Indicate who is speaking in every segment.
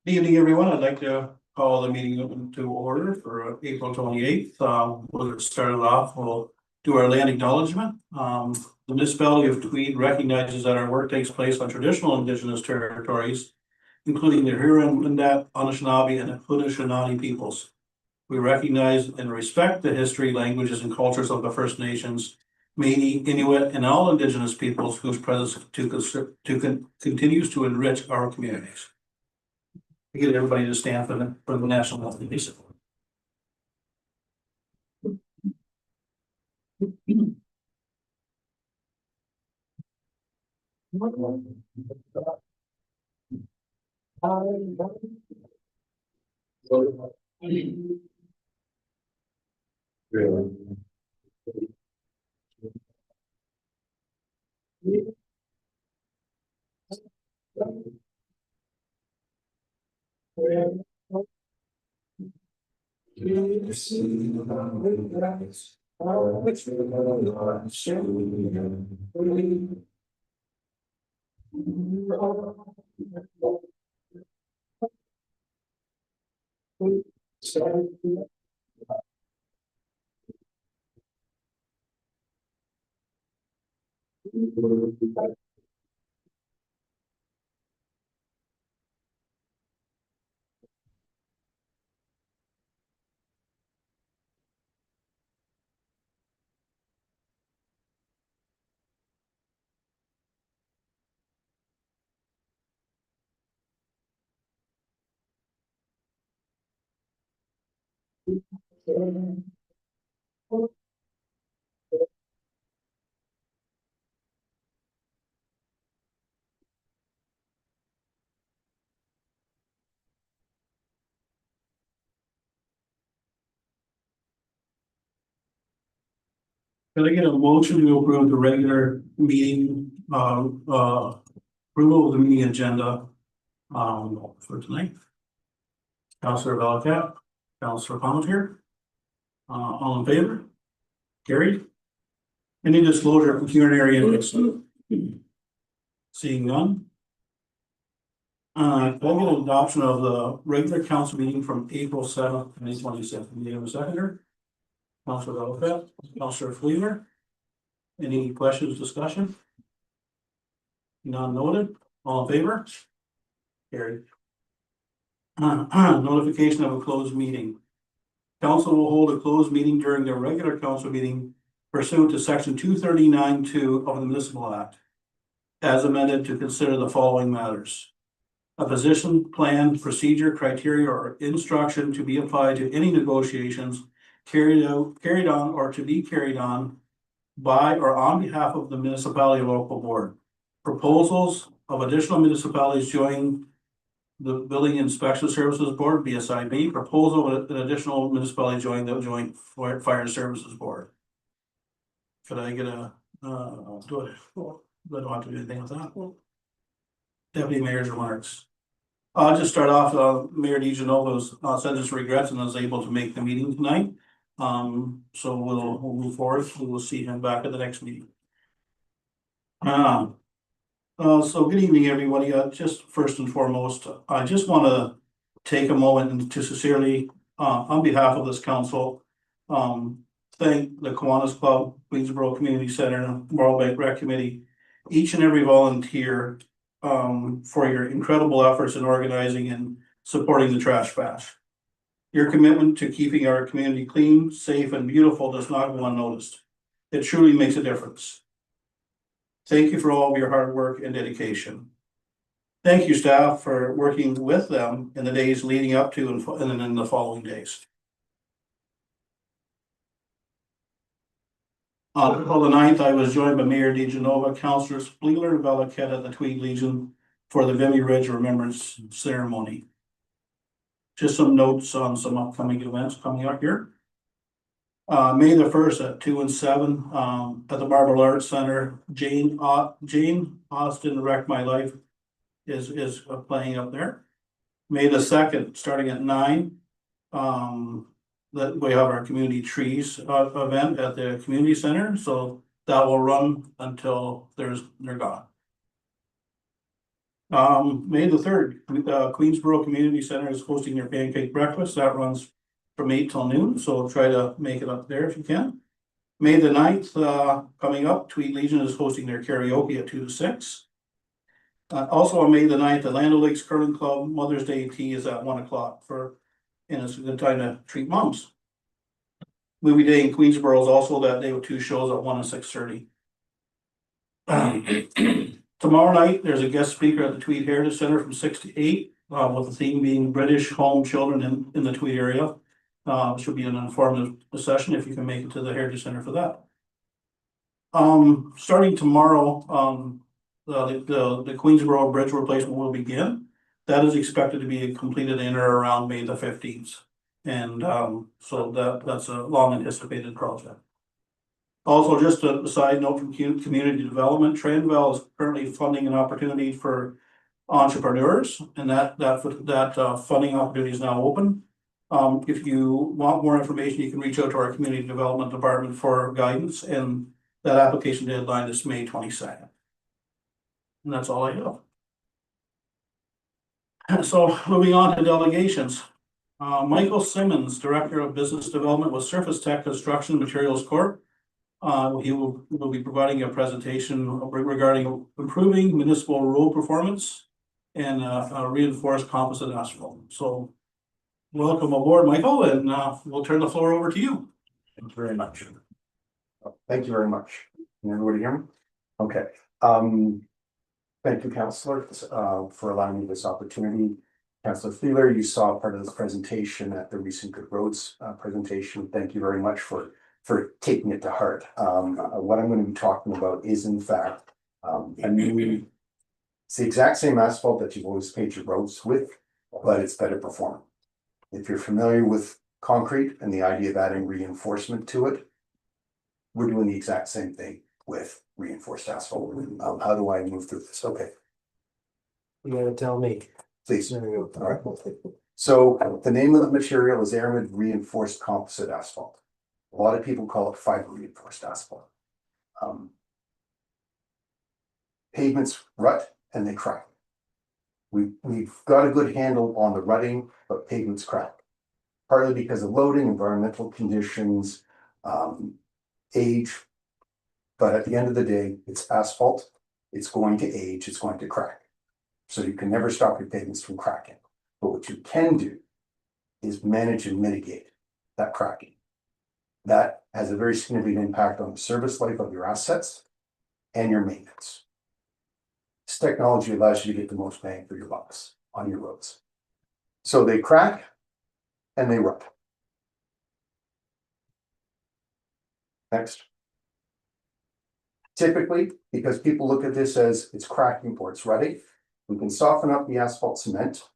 Speaker 1: Good evening, everyone. I'd like to call the meeting to order for April 28th. We'll get started off. We'll do our land acknowledgement. The municipality of Tweed recognizes that our work takes place on traditional Indigenous territories, including the Huron-Wendat, Anishinaabe, and Haudenosaunee peoples. We recognize and respect the history, languages, and cultures of the First Nations, Métis, Inuit, and all Indigenous peoples whose presence continues to enrich our communities. Get everybody to stand for the national anthem. Can I get a motion to approve the regular meeting, approval of the meeting agenda, for tonight? Councillor Valiquette, Councillor Palmetier, all in favor? Carried. Any disclosure of pecuniary interest? Seeing none. Can I get an adoption of the regular council meeting from April 7th, 2026? Do you have a seconder? Councillor Valiquette, Councillor Fleener. Any questions, discussion? None noted. All in favor? Carried. Notification of a closed meeting. Council will hold a closed meeting during their regular council meeting pursuant to section 239(2) of the Municipal Act, as amended, to consider the following matters: a position, plan, procedure, criteria, or instruction to be applied to any negotiations carried on, or to be carried on by or on behalf of the municipality or local board. Proposals of additional municipalities joining the Building Inspection Services Board, BSIB. Proposal of an additional municipality joining the Joint Fire Services Board. Could I get a, do it? I don't have to do anything with that. Deputy Mayor's remarks. I'll just start off, Mayor DeGenova said his regrets and was able to make the meeting tonight. So we'll move forward. We will see him back at the next meeting. So good evening, everybody. Just first and foremost, I just want to take a moment to sincerely, on behalf of this council, thank the Kiwanis Club, Queensboro Community Center, Marlbank Rec Committee, each and every volunteer, for your incredible efforts in organizing and supporting the Trash Bash. Your commitment to keeping our community clean, safe, and beautiful does not go unnoticed. It truly makes a difference. Thank you for all of your hard work and dedication. Thank you, staff, for working with them in the days leading up to and in the following days. On April the 9th, I was joined by Mayor DeGenova, Councillors Fleener and Valiquette at the Tweed Legion for the Vimy Ridge Remembrance Ceremony. Just some notes on some upcoming events coming up here. May the 1st at 2 and 7 at the Marble Arts Center. Jane Austen Wreck My Life is playing up there. May the 2nd, starting at 9, that we have our community trees event at the community center, so that will run until they're gone. May the 3rd, Queensboro Community Center is hosting their pancake breakfast. That runs from 8 till noon, so try to make it up there if you can. May the 9th, coming up, Tweed Legion is hosting their karaoke at 2 to 6. Also on May the 9th, the Land O'Lakes Curling Club Mother's Day tea is at 1 o'clock and it's a good time to treat moms. Movie day in Queensboro is also that day with 2 shows at 1 and 6:30. Tomorrow night, there's a guest speaker at the Tweed Heritage Center from 6 to 8, with the theme being British home children in the Tweed area. Should be an informative session if you can make it to the Heritage Center for that. Starting tomorrow, the Queensboro Bridge replacement will begin. That is expected to be completed in or around May the 15th. And so that's a long anticipated project. Also, just a side note from community development, Transval is currently funding an opportunity for entrepreneurs, and that funding opportunity is now open. If you want more information, you can reach out to our community development department for guidance, and that application deadline is May 22nd. And that's all I have. So moving on to delegations. Michael Simmons, Director of Business Development with Surface Tech Construction Materials Corp. He will be providing a presentation regarding improving municipal road performance and reinforced composite asphalt. So welcome aboard, Michael, and we'll turn the floor over to you.
Speaker 2: Thank you very much. Thank you very much. Can everybody hear me? Okay. Thank you, Councillor, for allowing me this opportunity. Councillor Thieler, you saw part of this presentation at the recent Good Roads presentation. Thank you very much for taking it to heart. What I'm going to be talking about is, in fact, it's the exact same asphalt that you've always paved your roads with, but it's better performing. If you're familiar with concrete and the idea of adding reinforcement to it, we're doing the exact same thing with reinforced asphalt. How do I move through this? Okay.
Speaker 3: You gotta tell me.
Speaker 2: Please.
Speaker 3: There we go.
Speaker 2: All right. So the name of the material is aramid reinforced composite asphalt. A lot of people call it fiber reinforced asphalt. Pavements rut and they crack. We've got a good handle on the rutting, but pavements crack. Partly because of loading, environmental conditions, age. But at the end of the day, it's asphalt. It's going to age, it's going to crack. So you can never stop your pavements from cracking. But what you can do is manage and mitigate that cracking. That has a very significant impact on the service life of your assets and your maintenance. This technology allows you to get the most bang for your bucks on your roads. So they crack and they rut. Next. Typically, because people look at this as it's cracking or it's rutting, we can soften up the asphalt cement,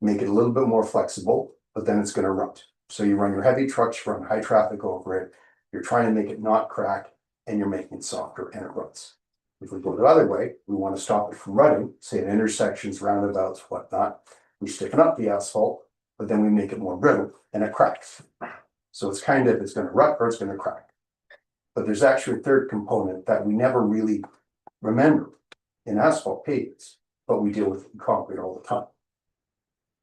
Speaker 2: make it a little bit more flexible, but then it's going to rut. So you run your heavy trucks, you run high traffic over it, you're trying to make it not crack, and you're making it softer and it ruts. If we go the other way, we want to stop it from rutting, say at intersections, roundabouts, whatnot. We stiffen up the asphalt, but then we make it more brittle and it cracks. So it's kind of, it's going to rut or it's going to crack. But there's actually a third component that we never really remember in asphalt pavements, but we deal with in concrete all the time.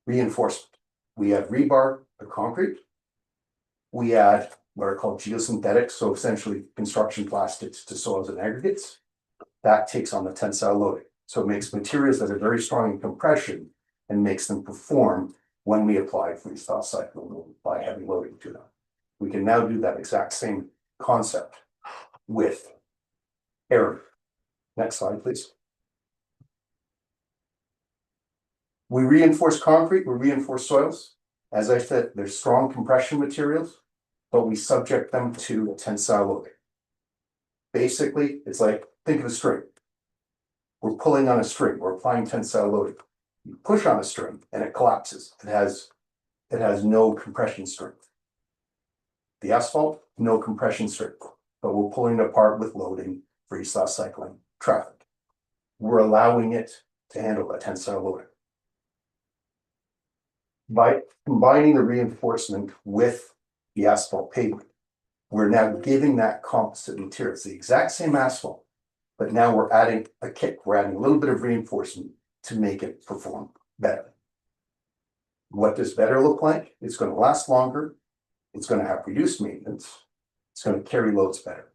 Speaker 2: Reinforcement. We add rebar to concrete. We add what are called geosynthetics, so essentially construction plastics to soils and aggregates. That takes on the tensile loading. So it makes materials that are very strong in compression and makes them perform when we apply freestyle cycling by heavy loading to them. We can now do that exact same concept with air. Next slide, please. We reinforce concrete, we reinforce soils. As I said, they're strong compression materials, but we subject them to tensile loading. Basically, it's like, think of a string. We're pulling on a string, we're applying tensile loading. You push on a string and it collapses. It has no compression strength. The asphalt, no compression strength, but we're pulling it apart with loading, freestyle cycling, traffic. We're allowing it to handle that tensile loading. By combining the reinforcement with the asphalt pavement, we're now giving that composite material. It's the exact same asphalt, but now we're adding a kick. We're adding a little bit of reinforcement to make it perform better. What does better look like? It's gonna last longer. It's gonna have reduced maintenance. It's gonna carry loads better.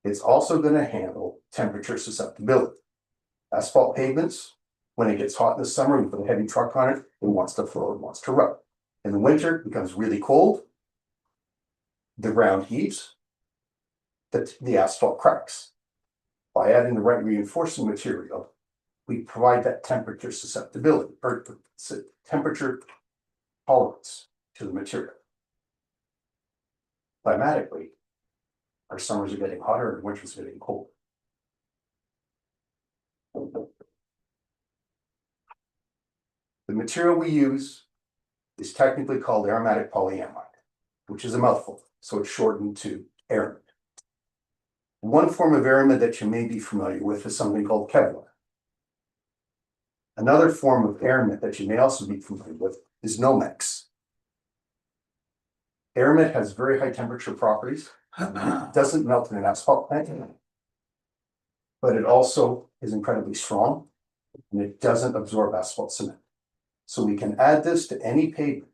Speaker 2: It's also gonna handle temperature susceptibility. Asphalt pavements, when it gets hot in the summer, you put a heavy truck on it, it wants to flow, it wants to rub. In the winter, it becomes really cold. The ground heaves. The asphalt cracks. By adding the right reinforcing material, we provide that temperature susceptibility or temperature tolerance to the material. Climatically, our summers are getting hotter and winters are getting colder. The material we use is technically called aromatic polyamide, which is a mouthful, so it's shortened to aramid. One form of aramid that you may be familiar with is something called Kevlar. Another form of aramid that you may also be familiar with is Nomex. Aramid has very high temperature properties. It doesn't melt in an asphalt plant, but it also is incredibly strong and it doesn't absorb asphalt cement. So we can add this to any pavement,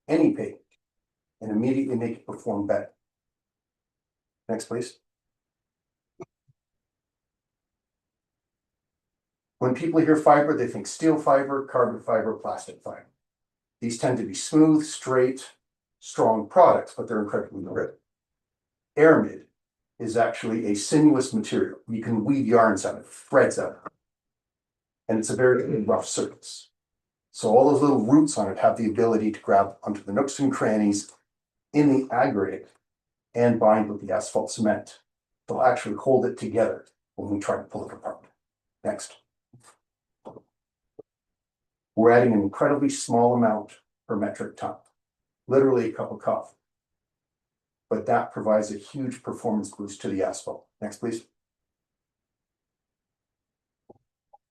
Speaker 2: and immediately make it perform better. Next, please. When people hear fiber, they think steel fiber, carbon fiber, plastic fiber. These tend to be smooth, straight, strong products, but they're incredibly brittle. Aramid is actually a sinuous material. You can weave yarns out of it, threads out of it. And it's a very rough surface. So all those little roots on it have the ability to grab onto the nooks and crannies in the aggregate and bind with the asphalt cement. They'll actually hold it together when we try to pull it apart. Next. We're adding an incredibly small amount per metric ton, literally a cup of coffee. But that provides a huge performance boost to the asphalt. Next, please.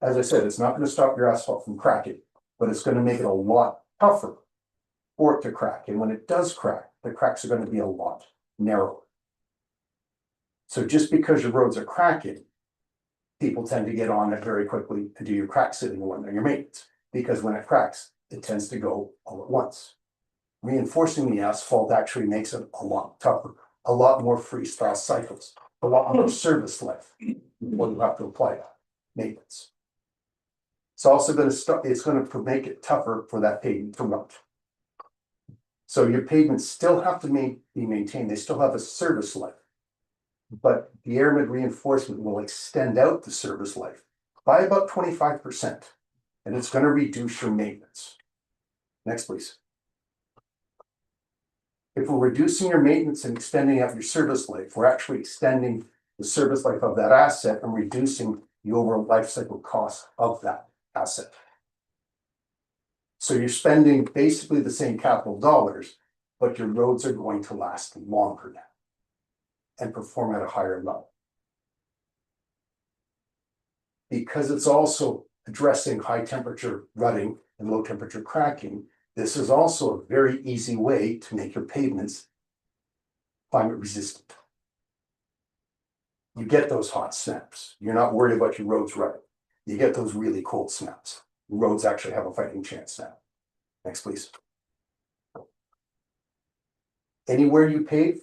Speaker 2: As I said, it's not going to stop your asphalt from cracking, but it's going to make it a lot tougher for it to crack. And when it does crack, the cracks are going to be a lot narrower. So just because your roads are cracking, people tend to get on it very quickly to do your crack sealing or your maintenance, because when it cracks, it tends to go all at once. Reinforcing the asphalt actually makes it a lot tougher, a lot more freestyle cycles, a lot more service life when you have to apply that maintenance. It's also going to make it tougher for that pavement to rot. So your pavements still have to be maintained. They still have a service life, but the aramid reinforcement will extend out the service life by about 25%, and it's going to reduce your maintenance. Next, please. If we're reducing your maintenance and extending out your service life, we're actually extending the service life of that asset and reducing the overall life cycle cost of that asset. So you're spending basically the same capital dollars, but your roads are going to last longer now and perform at a higher level. Because it's also addressing high temperature rutting and low temperature cracking, this is also a very easy way to make your pavements climate resistant. You get those hot snaps. You're not worried about your roads rutting. You get those really cold snaps. Roads actually have a fighting chance now. Next, please. Anywhere you pave,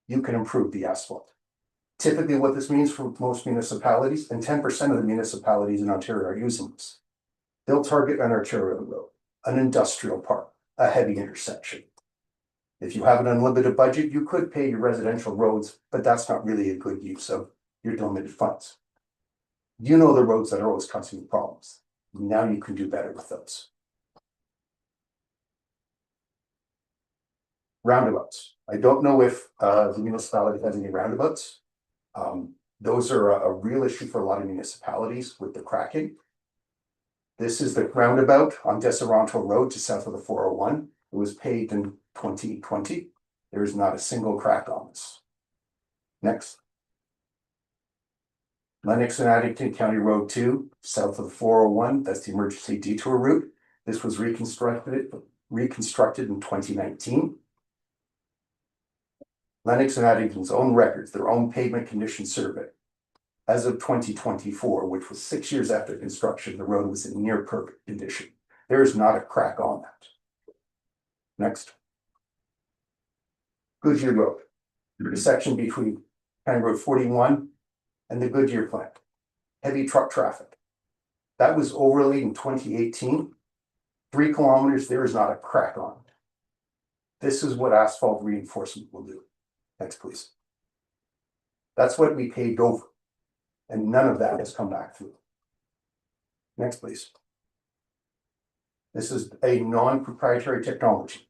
Speaker 2: you can improve the asphalt. Typically what this means for most municipalities, and 10% of the municipalities in Ontario are using this. They'll target an arterial road, an industrial park, a heavy intersection. If you have an unlimited budget, you could pay your residential roads, but that's not really a good use of your limited funds. You know the roads that are always causing you problems. Now you can do better with those. Roundabouts. I don't know if the municipality has any roundabouts. Those are a real issue for a lot of municipalities with the cracking. This is the roundabout on Deseronto Road just south of the 401. It was paved in 2020. There is not a single crack on this. Next. Lennox and Addington County Road 2, south of the 401. That's the emergency detour route. This was reconstructed in 2019. Lennox and Addington's own records, their own pavement condition survey. As of 2024, which was 6 years after construction, the road was in near perfect condition. There is not a crack on that. Next. Goodyear Road, the section between County Road 41 and the Goodyear plant. Heavy truck traffic. That was overlaid in 2018. 3 kilometers, there is not a crack on it. This is what asphalt reinforcement will do. Next, please. That's what we paved over. And none of that has come back through. Next, please. This is a non-proprietary technology.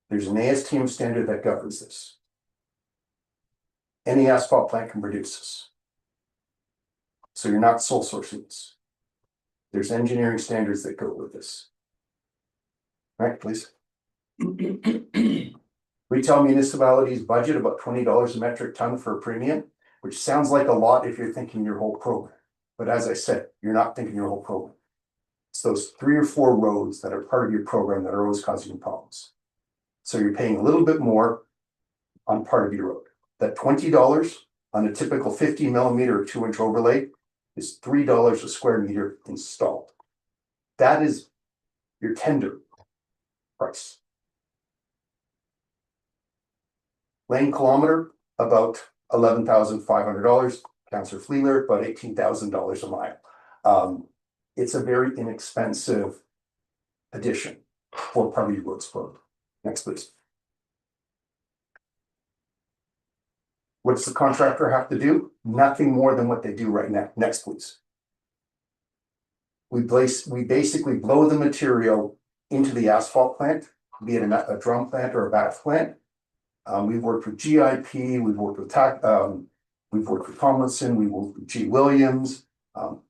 Speaker 2: There's an ASTM standard that governs this. Any asphalt plant can produce this. So you're not sole sourcing this. There's engineering standards that go with this. Right, please. Retail municipalities budget about $20 a metric ton for a premium, which sounds like a lot if you're thinking your whole program. But as I said, you're not thinking your whole program. It's those 3 or 4 roads that are part of your program that are always causing you problems. So you're paying a little bit more on part of your road. That $20 on a typical 50 millimeter or 2-inch overlay is $3 a square meter installed. That is your tender price. Lane kilometer, about $11,500. Councillor Fleeler, about $18,000 a mile. It's a very inexpensive addition for part of your roads program. Next, please. What does the contractor have to do? Nothing more than what they do right now. Next, please. We basically blow the material into the asphalt plant, be it a drum plant or a bath plant. We've worked with GIP, we've worked with Tomlinson, we've worked with G. Williams.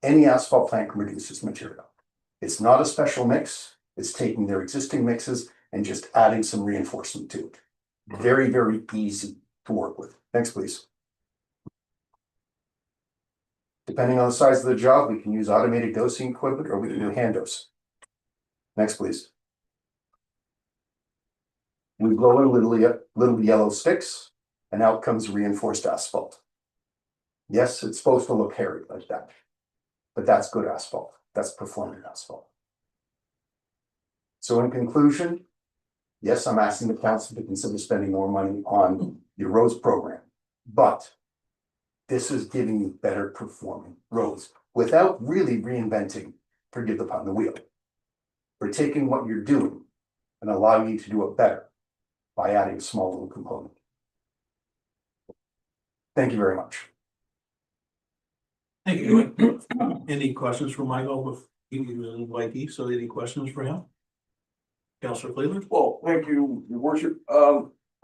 Speaker 2: Any asphalt plant can produce this material. It's not a special mix. It's taking their existing mixes and just adding some reinforcement to it. Very, very easy to work with. Next, please. Depending on the size of the job, we can use automated dosing equipment or we can do hand dose. Next, please. We blow in little yellow sticks and out comes reinforced asphalt. Yes, it's supposed to look hairy like that, but that's good asphalt. That's performing asphalt. So in conclusion, yes, I'm asking the council to consider spending more money on your roads program, but this is giving you better performing roads without really reinventing, forgive the pun, the wheel. We're taking what you're doing and allowing you to do it better by adding a small little component. Thank you very much.
Speaker 1: Thank you. Any questions for Michael? Mikey, so any questions for him? Councillor Fleeler?
Speaker 4: Well, thank you, Your Worship.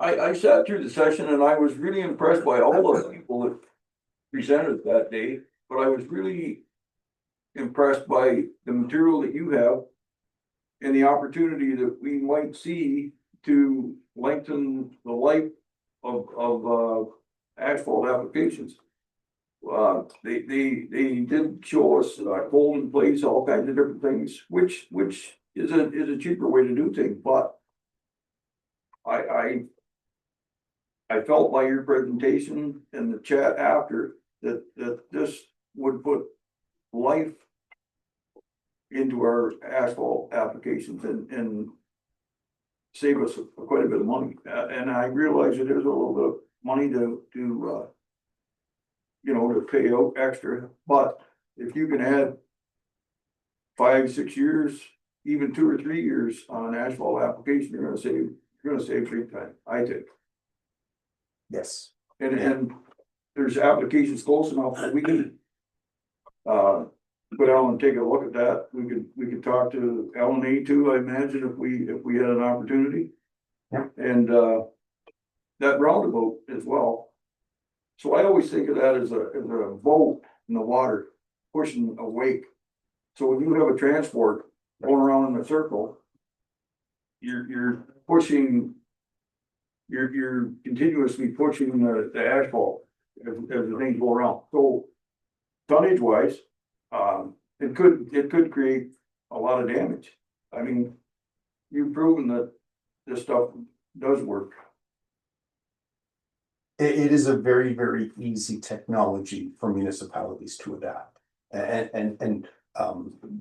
Speaker 4: I sat through the session and I was really impressed by all the people that presented that day, but I was really impressed by the material that you have and the opportunity that we might see to lengthen the life of asphalt applications. They did show us cold in place, all kinds of different things, which is a cheaper way to do things, but I felt by your presentation and the chat after that this would put life into our asphalt applications and save us quite a bit of money. And I realize it is a little bit of money to pay out extra, but if you can add 5, 6 years, even 2 or 3 years on an asphalt application, you're gonna save big time, I think.
Speaker 2: Yes.
Speaker 4: And there's applications close enough that we can go down and take a look at that. We could talk to LNA too, I imagine, if we had an opportunity.
Speaker 2: Yeah.
Speaker 4: And that roundabout as well. So I always think of that as a boat in the water pushing a wake. So when you have a transport going around in a circle, you're pushing, you're continuously pushing the asphalt as the things go around. So tonnage wise, it could create a lot of damage. I mean, you've proven that this stuff does work.
Speaker 2: It is a very, very easy technology for municipalities to adapt and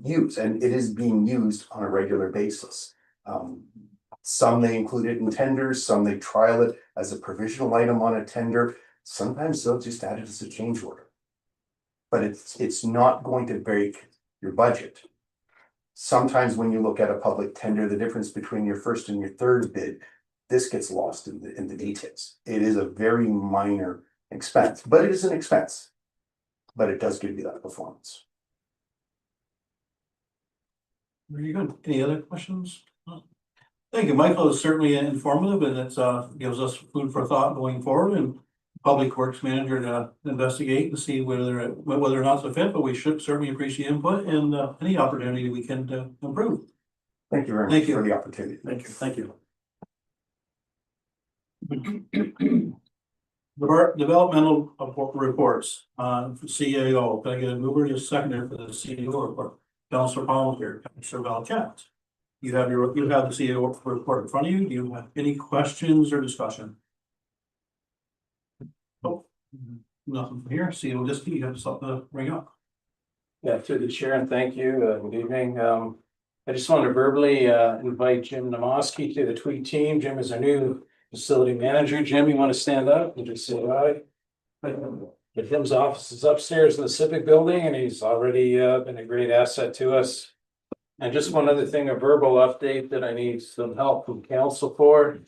Speaker 2: use, and it is being used on a regular basis. Some they include it in tenders, some they trial it as a provisional item on a tender. Sometimes they'll just add it as a change order. But it's not going to break your budget. Sometimes when you look at a public tender, the difference between your first and your third bid, this gets lost in the details. It is a very minor expense, but it is an expense. But it does give you that performance.
Speaker 1: Very good. Any other questions? Thank you, Michael. It's certainly informative and it's gives us food for thought going forward, and Public Works Manager to investigate and see whether or not it's a fit, but we should certainly appreciate input and any opportunity we can to improve.
Speaker 2: Thank you very
Speaker 1: Thank
Speaker 2: much
Speaker 1: you.
Speaker 2: for the opportunity.
Speaker 1: Thank you. Developmental reports, CAO, can I get a mover to seconder for the CAO report? Councilor Palmer here, Councilor Valchat. You have the CAO report in front of you. Do you have any questions or discussion? Oh, nothing from here. CAO just you have something to bring up.
Speaker 3: Yeah, through the chair, and thank you. Good evening. I just wanted to verbally invite Jim Namoski to the Tweed team. Jim is our new facility manager. Jim, you want to stand up and just say hi? But Jim's office is upstairs in the Civic Building, and he's already been a great asset to us. And just one other thing, a verbal update that I need some help from council for.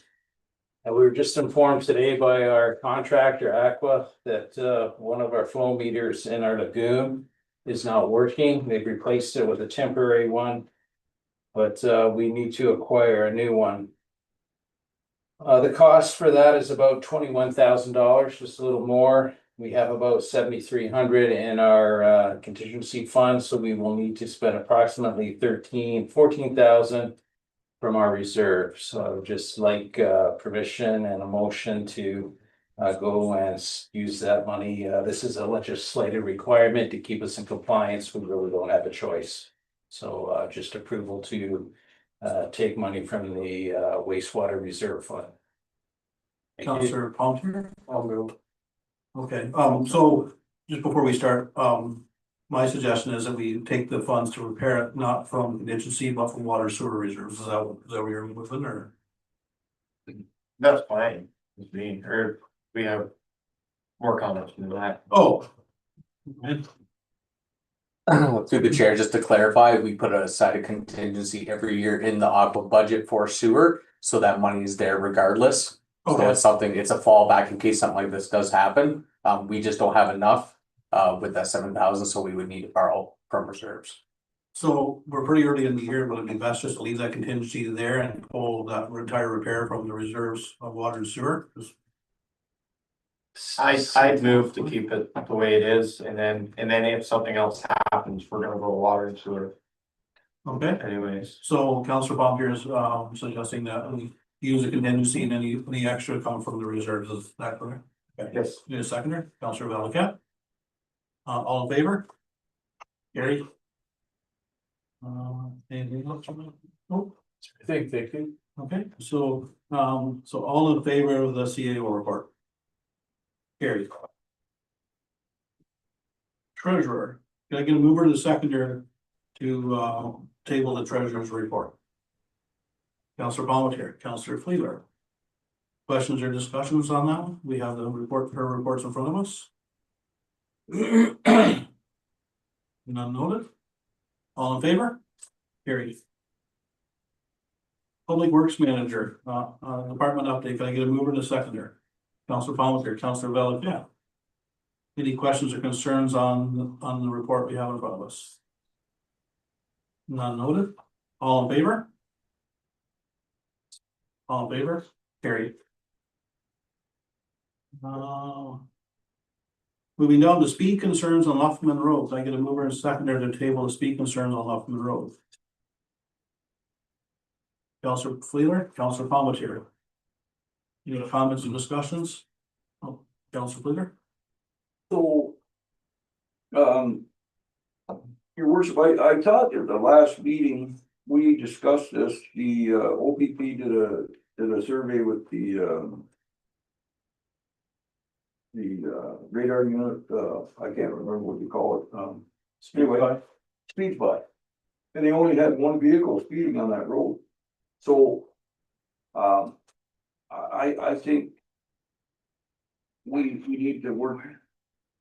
Speaker 3: And we were just informed today by our contractor, Aqua, that one of our flow meters in our lagoon is not working. They've replaced it with a temporary one, but we need to acquire a new one. The cost for that is about $21,000, just a little more. We have about 7,300 in our contingency fund, so we will need to spend approximately 14,000 from our reserve. So just like permission and a motion to go and use that money. This is a legislative requirement to keep us in compliance. We really don't have a choice. So just approval to take money from the wastewater reserve fund.
Speaker 1: Councilor Palmer?
Speaker 3: I'll move.
Speaker 1: Okay, so just before we start, my suggestion is that we take the funds to repair it, not from contingency, but from water sewer reserves. Is that what you're moving, or?
Speaker 5: That's fine, it's being heard, we have more comments than that.
Speaker 1: Oh.
Speaker 6: Through the chair, just to clarify, we put aside a contingency every year in the aqua budget for sewer, so that money is there regardless. So
Speaker 1: Okay,
Speaker 6: it's something, it's a fallback in case something like this does happen. We just don't have enough with that 7,000, so we would need to borrow from reserves.
Speaker 1: so we're pretty early in the year, but it'd be best just to leave that contingency there and pull that entire repair from the reserves of water and sewer.
Speaker 5: I'd move to keep it the way it is, and then if something else happens, we're gonna go water and sewer
Speaker 1: Okay,
Speaker 5: anyways.
Speaker 1: so Councilor Bob here is suggesting that we use a contingency and any extra come from the reserves. Is that correct? Okay.
Speaker 5: Yes.
Speaker 1: Need a seconder, Councilor Valachat. All in favor? Gary? Anything else? Nope.
Speaker 3: Thank you.
Speaker 1: Okay, so all in favor of the CAO report? Carried. Treasurer, can I get a mover to the seconder to table the treasurer's report? Councilor Palmer, Councilor Fleeler. Questions or discussions on that one? We have the report, her reports in front of us. None noted. All in favor? Carried. Public Works Manager, department update. Can I get a mover to seconder? Councilor Palmer, Councilor Valachat. Any questions or concerns on the report we have in front of us? None noted. All in favor? All in favor? Carried. Moving down to speed concerns on Luffman Road. I get a mover and seconder to table the speed concerns on Luffman Road. Councilor Fleeler, Councilor Palmer. Any comments and discussions? Oh, Councilor Fleeler?
Speaker 4: So, your worship, I thought at the last meeting, we discussed this, the OPP did a survey with the radar unit, I can't remember what you call it, anyway, speed by. And they only had one vehicle speeding on that road. So, I think we need to work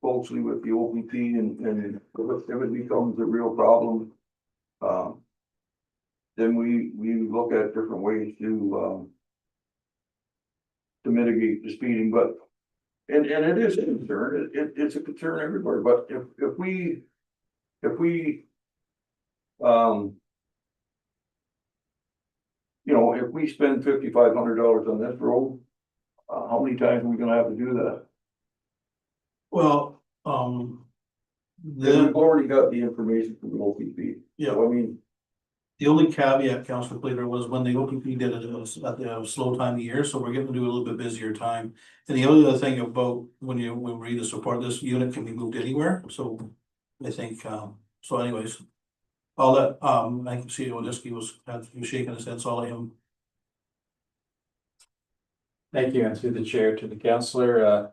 Speaker 4: closely with the OPP and if it becomes a real problem, then we look at different ways to mitigate the speeding, but, and it is a concern, it's a concern everywhere, but if we, you know, if we spend $5,500 on this road, how many times are we gonna have to do that?
Speaker 1: Well,
Speaker 4: We've already got the information from the OPP.
Speaker 1: Yeah.
Speaker 4: So, I mean,
Speaker 1: the only caveat, Councilor Plater, was when the OPP did it, it was at the slow time of year, so we're getting to do a little bit busier time. And the other thing about when we read the support, this unit can be moved anywhere, so I think, so anyways. I'll let, I can see Odiski was shaking his head, so I'll let him.
Speaker 3: Thank you, and through the chair to the councillor,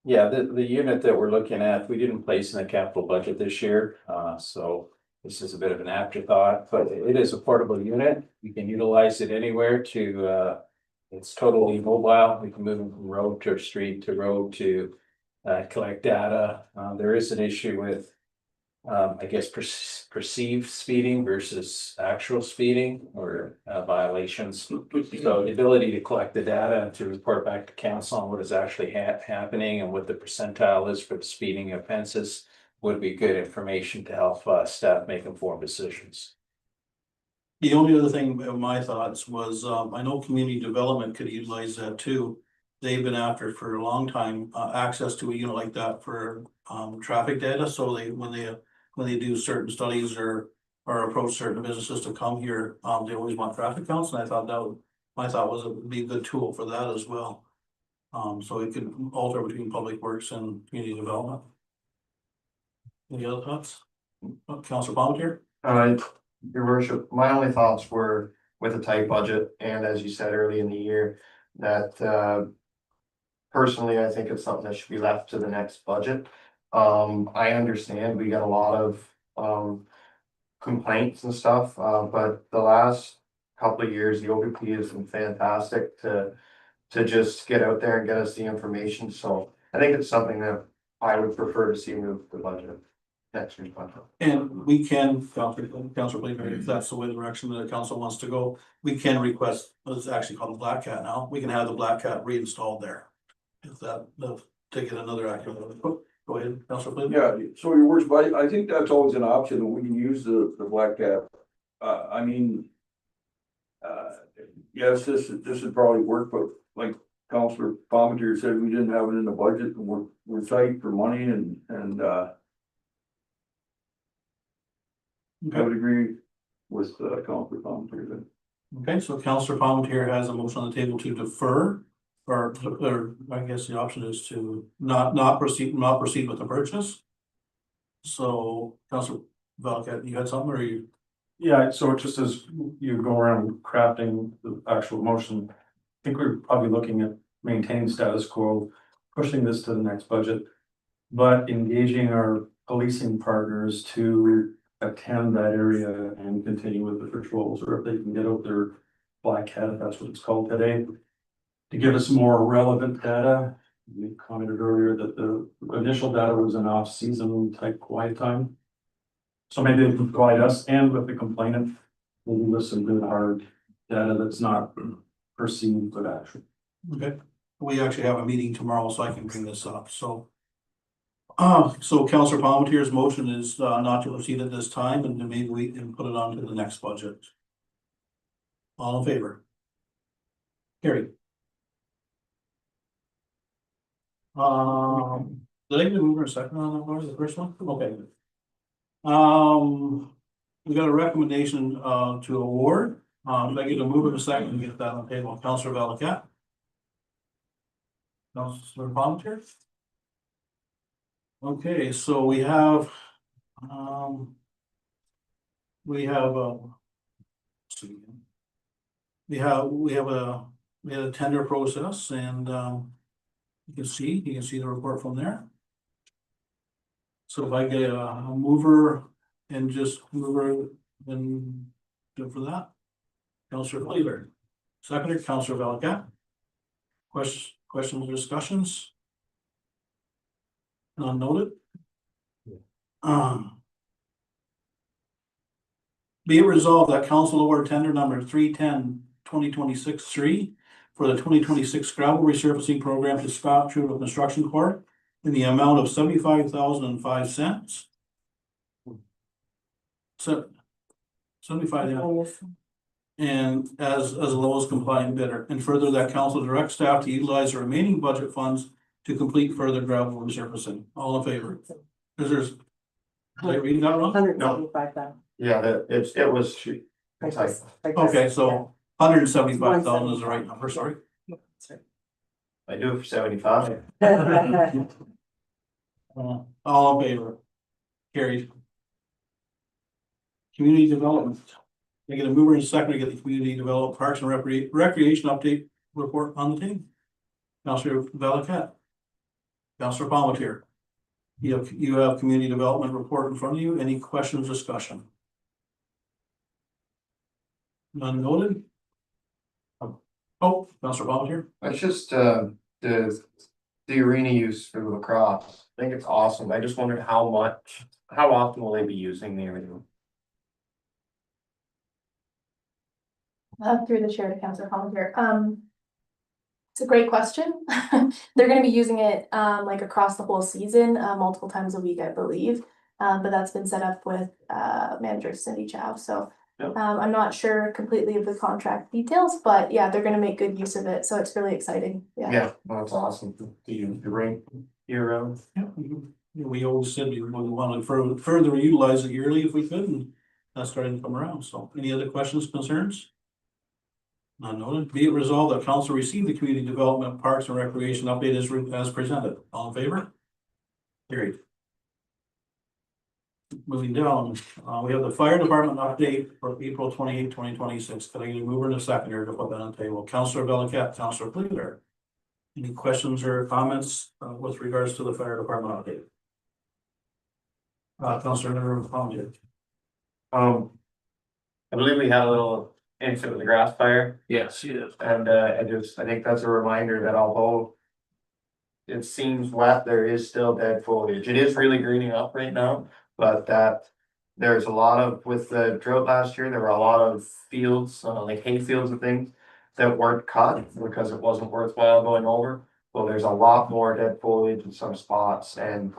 Speaker 3: yeah, the unit that we're looking at, we didn't place in the capital budget this year, so. This is a bit of an afterthought, but it is a portable unit. We can utilize it anywhere to, it's totally mobile. We can move it from road to street to road to collect data. There is an issue with, I guess, perceived speeding versus actual speeding or violations. So the ability to collect the data and to report back to council on what is actually happening and what the percentile is for the speeding offenses would be good information to help staff make informed decisions.
Speaker 1: The only other thing of my thoughts was, I know community development could utilize that too. They've been after for a long time, access to a unit like that for, traffic data, so when they do certain studies or approach certain businesses to come here, they always want traffic counts, and I thought my thought was it would be a good tool for that as well. So it could alter between public works and community development. Any other thoughts? Councilor Palmetier?
Speaker 5: Your worship, my only thoughts were with a tight budget and as you said early in the year, that personally, I think it's something that should be left to the next budget. I understand we got a lot of complaints and stuff, but the last couple of years, the OPP has been fantastic to just get out there and get us the information, so I think it's something that I would prefer to see move the budget. Next year's budget.
Speaker 1: And we can, Councilor Blaker, if that's the way the direction that the council wants to go, we can request, it's actually called the Black Cat now, we can have the Black Cat reinstalled there. If that, to get another active, go ahead, Councilor Blaker.
Speaker 4: yeah, so your words, but I think that's always an option, and we can use the Black Cat. I mean, yes, this would probably work, but like Councilor Palmetier said, we didn't have it in the budget, and we're tight for money and I would agree with Councilor Palmetier then.
Speaker 1: Okay, so Councilor Palmetier has a motion on the table to defer, or I guess the option is to not proceed with the purchase. So, Councilor Valcat, you had something, or you?
Speaker 7: Yeah, so just as you go around crafting the actual motion, I think we're probably looking at maintaining status quo, pushing this to the next budget, but engaging our policing partners to attend that area and continue with the patrols, or if they can get out their Black Cat, if that's what it's called today, to give us more relevant data. We commented earlier that the initial data was an off-season type quiet time. So maybe they can provide us and with the complainant, maybe with some good hard data that's not perceived but actual.
Speaker 1: Okay, we actually have a meeting tomorrow, so I can bring this up, so. So Councilor Palmetier's motion is not to proceed at this time, and then maybe we can put it on to the next budget. All in favor? Carry. Did I get a mover a second on that part, the first one? Okay. We got a recommendation to award. Did I get a mover a second and get that on the table? Councilor Valcat? Councilor Palmetier? Okay, so we have we had a tender process, and you can see the report from there. So if I get a mover and just mover, then good for that. Counselor Cleaver, seconded, Counselor Valiquette. Questions or discussions? None noted. Be it resolved that council award tender number 310-2026-3 for the 2026 gravel resurfacing program to Scott Trudeau Construction Corp. In the amount of $75,005. So 75, yeah. And as the lowest compliant bidder, and further that council direct staff to utilize the remaining budget funds to complete further gravel resurfacing. All in favor? Did I read that wrong?
Speaker 8: 175,000.
Speaker 5: Yeah, it was.
Speaker 8: Like
Speaker 5: Sorry.
Speaker 8: this, like
Speaker 1: Okay,
Speaker 8: this,
Speaker 1: so 175,000 is the right number, sorry.
Speaker 5: I do it for 75.
Speaker 8: yeah.
Speaker 1: All in favor? Carried. Community development. I get a mover and a second to get the community development parks and recreation update report on the team. Councilor Valiquette. Councilor Palmetier. You have community development report in front of you. Any questions, discussion? None noted. Oh, Councilor Palmetier.
Speaker 5: It's just the arena use for lacrosse. I think it's awesome. I just wondered how often will they be using the arena?
Speaker 9: Through the chair to Councilor Palmer. It's a great question. They're gonna be using it like across the whole season, multiple times a week, I believe. But that's been set up with manager Cindy Chow, so.
Speaker 5: Yep.
Speaker 9: I'm not sure completely of the contract details, but yeah, they're gonna make good use of it, so it's really exciting, yeah.
Speaker 5: Yeah, that's awesome. The ring year round.
Speaker 1: We always said we want to further utilize it yearly if we could, and that's starting to come around. So any other questions, concerns? None noted. Be it resolved that council receive the community development parks and recreation update as presented. All in favor? Carried. Moving down, we have the fire department update for April 28, 2026. Can I get a mover and a seconder to put that on the table? Councilor Valiquette, Councilor Cleaver. Any questions or comments with regards to the fire department update? Councilor Palmetier.
Speaker 5: I believe we had a little incident with the grass fire.
Speaker 1: Yes, yes.
Speaker 5: And I think that's a reminder that although it seems wet, there is still dead foliage. It is really greening up right now, but that there's a lot of, with the drought last year, there were a lot of fields, like hay fields and things that weren't cut because it wasn't worthwhile going over. Well, there's a lot more dead foliage in some spots, and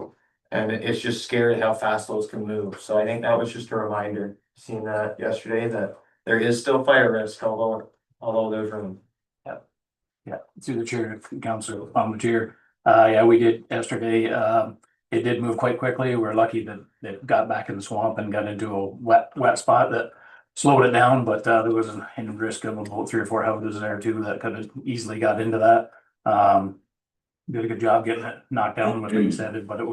Speaker 5: it's just scary how fast those can move. So I think that was just a reminder, seeing that yesterday, that there is still fire risk, although there's room.
Speaker 3: Yeah, through the chair, Councilor Palmetier. Yeah, we did yesterday. It did move quite quickly. We're lucky that it got back in the swamp and got into a wet spot that slowed it down, but there was a risk of about 3 or 4 houses there too that could have easily got into that. Did a good job getting it knocked down, like you said, but it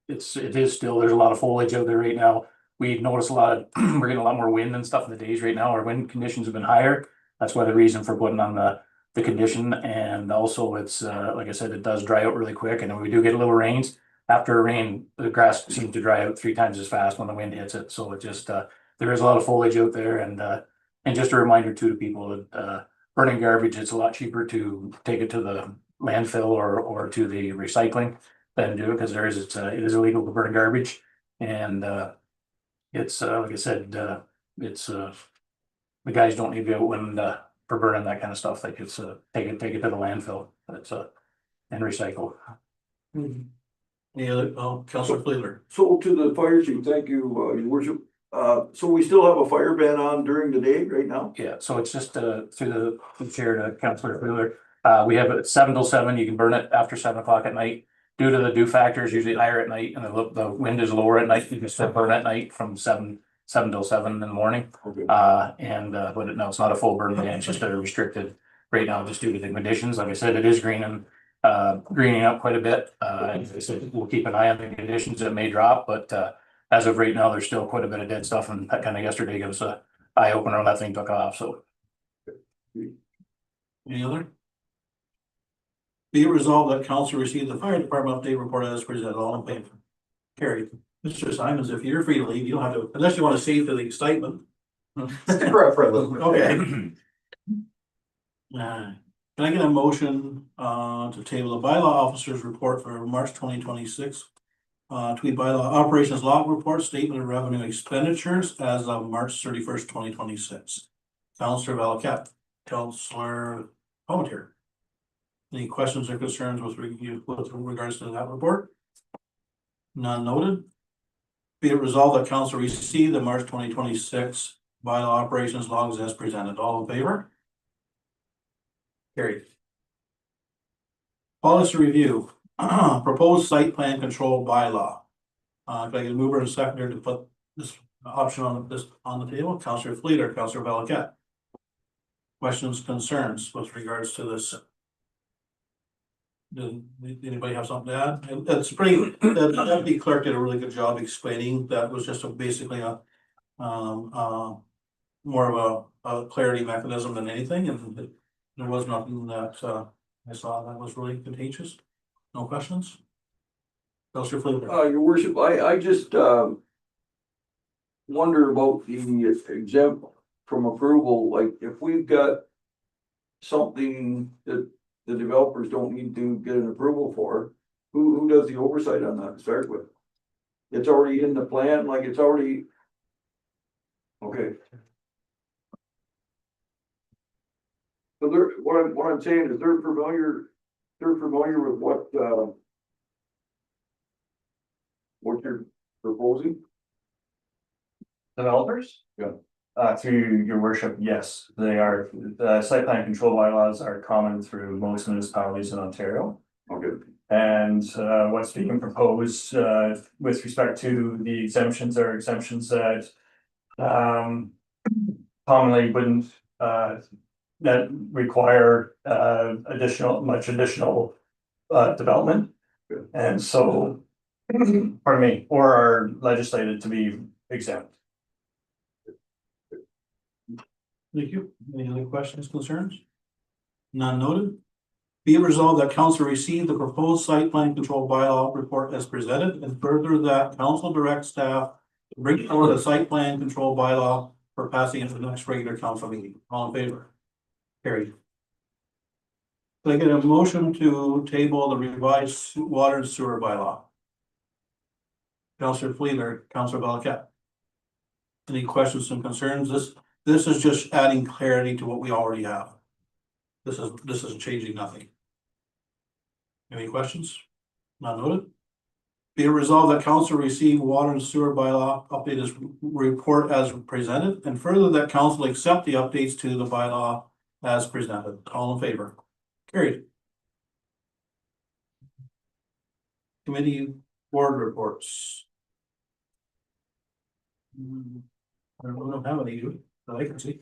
Speaker 3: is still, there's a lot of foliage out there right now. We've noticed we're getting a lot more wind and stuff in the days right now. Our wind conditions have been higher. That's why the reason for putting on the condition, and also it's like I said, it does dry out really quick, and then we do get a little rains. After a rain, the grass seems to dry out 3 times as fast when the wind hits it. So it just there is a lot of foliage out there, and just a reminder too to people that burning garbage, it's a lot cheaper to take it to the landfill or to the recycling than do it, because it is illegal to burn garbage, and it's like I said, it's the guys don't need to go and for burning that kind of stuff. Like it's take it to the landfill. It's and recycle.
Speaker 1: Any other, Councilor Cleaver.
Speaker 4: So to the fire chief, thank you, your worship. So we still have a fire ban on during the day right now?
Speaker 3: Yeah, so it's just through the chair to Councilor Wheeler. We have it 7 till 7. You can burn it after 7 o'clock at night. Due to the dew factor is usually higher at night, and the wind is lower at night. You can still burn at night from 7 till 7 in the morning.
Speaker 4: Okay.
Speaker 3: But no, it's not a full burn ban. It's just a restricted right now, just due to the conditions. Like I said, it is greening up quite a bit. As I said, we'll keep an eye on the conditions. It may drop, but as of right now, there's still quite a bit of dead stuff, and that kind of yesterday gave us a eye opener when that thing took off. So,
Speaker 1: Any other? Be it resolved that council receive the fire department update report as presented, all in favor? Carried. Mr. Simons, if you're free to leave, you don't have to, unless you want to save for the excitement.
Speaker 2: Stick around for a little bit.
Speaker 1: Okay. Can I get a motion to table the bylaw officer's report for March 2026? Tweed bylaw operations log report, statement of revenue expenditures as of March 31st, 2026. Counselor Valakat, Counselor Palmetier. Any questions or concerns with regards to that report? None noted. Be it resolved that council receive the March 2026 bylaw operations logs as presented. All in favor? Carried. Policy review, proposed site plan control bylaw. Can I get a mover and a seconder to put this option on the table? Councillor Fleeter, Councillor Valakat. Questions, concerns with regards to this? Did anybody have something to add? It's pretty, the deputy clerk did a really good job explaining that was just basically a more of a clarity mechanism than anything, and there was nothing that I saw that was really contagious. No questions? Councillor Fleeter.
Speaker 4: Your worship, I just, wonder about the exempt from approval, like if we've got something that the developers don't need to get an approval for, who does the oversight on that to start with? It's already in the plan, like it's already. Okay. So they're, what I'm saying is they're familiar with what you're proposing?
Speaker 10: Developers?
Speaker 4: Yeah.
Speaker 10: Through your worship, yes, they are, the site plan control bylaws are common through most municipalities in Ontario.
Speaker 4: Okay.
Speaker 10: And what's being proposed with respect to the exemptions are exemptions that commonly wouldn't that require much additional development. And so, pardon me, or are legislated to be exempt.
Speaker 1: Thank you. Any other questions, concerns? None noted. Be it resolved that council receive the proposed site plan control bylaw report as presented, and further that council direct staff to bring forward the site plan control bylaw for passing at the next regular council meeting. All in favor? Carried. Can I get a motion to table the revised water and sewer bylaw? Councillor Fleeler, Councillor Valakat. Any questions and concerns? This is just adding clarity to what we already have. This is changing nothing. Any questions? Not noted. Be it resolved that council receive water and sewer bylaw updated report as presented, and further that council accept the updates to the bylaw as presented. All in favor? Carried. Committee board reports. I don't have any that I can see.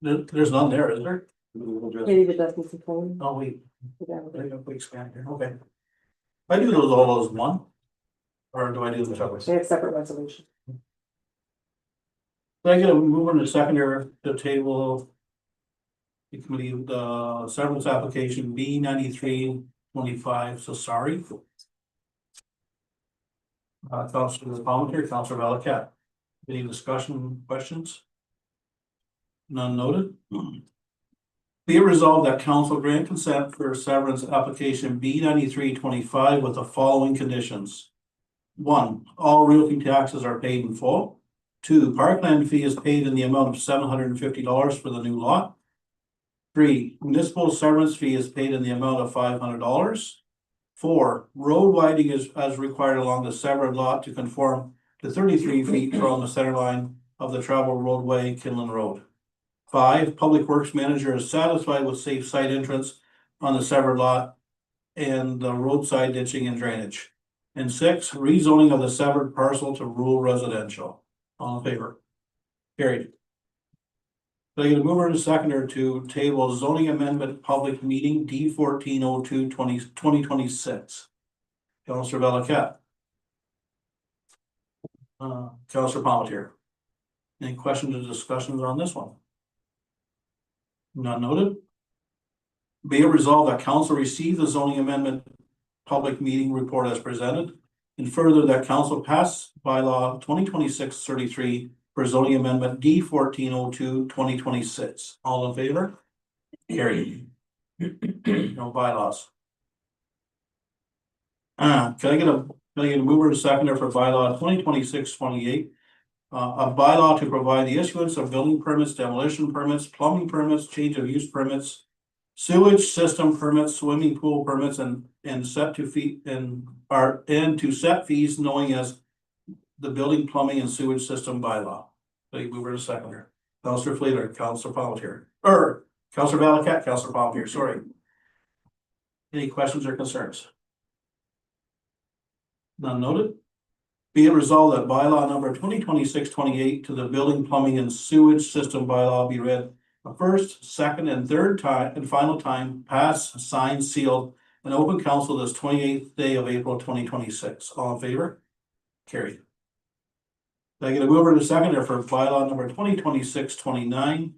Speaker 1: There's none there, is there?
Speaker 8: Maybe the distance is phone.
Speaker 1: Oh, wait. I got quick scan here, okay. I do those all as one? Or do I do them separately?
Speaker 8: They have separate resolutions.
Speaker 1: Can I get a mover and a seconder to table the committee, the severance application B 9325, so sorry. Councilor Palmetier, Councilor Valakat. Any discussion, questions? None noted. Be it resolved that council grant consent for severance application B 9325 with the following conditions. 1, all realty taxes are paid in full. 2, parkland fee is paid in the amount of $750 for the new lot. 3, municipal severance fee is paid in the amount of $500. 4, road widening is as required along the severed lot to conform to 33 feet from the center line of the travel roadway, Kinlan Road. 5, public works manager is satisfied with safe site entrance on the severed lot and the roadside ditching and drainage. And 6, rezoning of the severed parcel to rural residential. All in favor? Carried. So I get a mover and a seconder to table zoning amendment public meeting D 1402 2026. Councilor Valakat. Councilor Palmetier. Any questions or discussions on this one? Not noted. Be it resolved that council receive the zoning amendment public meeting report as presented. And further, that council pass bylaw 2026-33 for zoning amendment D 1402-2026. All in favor? Carried. No bylaws. Can I get a mover and seconder for bylaw 2026-28? A bylaw to provide the issuance of building permits, demolition permits, plumbing permits, change of use permits, sewage system permits, swimming pool permits, and set to fee and to set fees knowing as the building, plumbing, and sewage system bylaw. So you mover and seconder. Councillor Fleeler, Councillor Pelletier, or Councillor Valakat, Councillor Pelletier, sorry. Any questions or concerns? None noted. Be it resolved that bylaw number 2026-28 to the building, plumbing, and sewage system bylaw be read a first, second, and third time and final time, passed, signed, sealed, and open council this 28th day of April 2026. All in favor? Carried. Can I get a mover and a seconder for bylaw number 2026-29,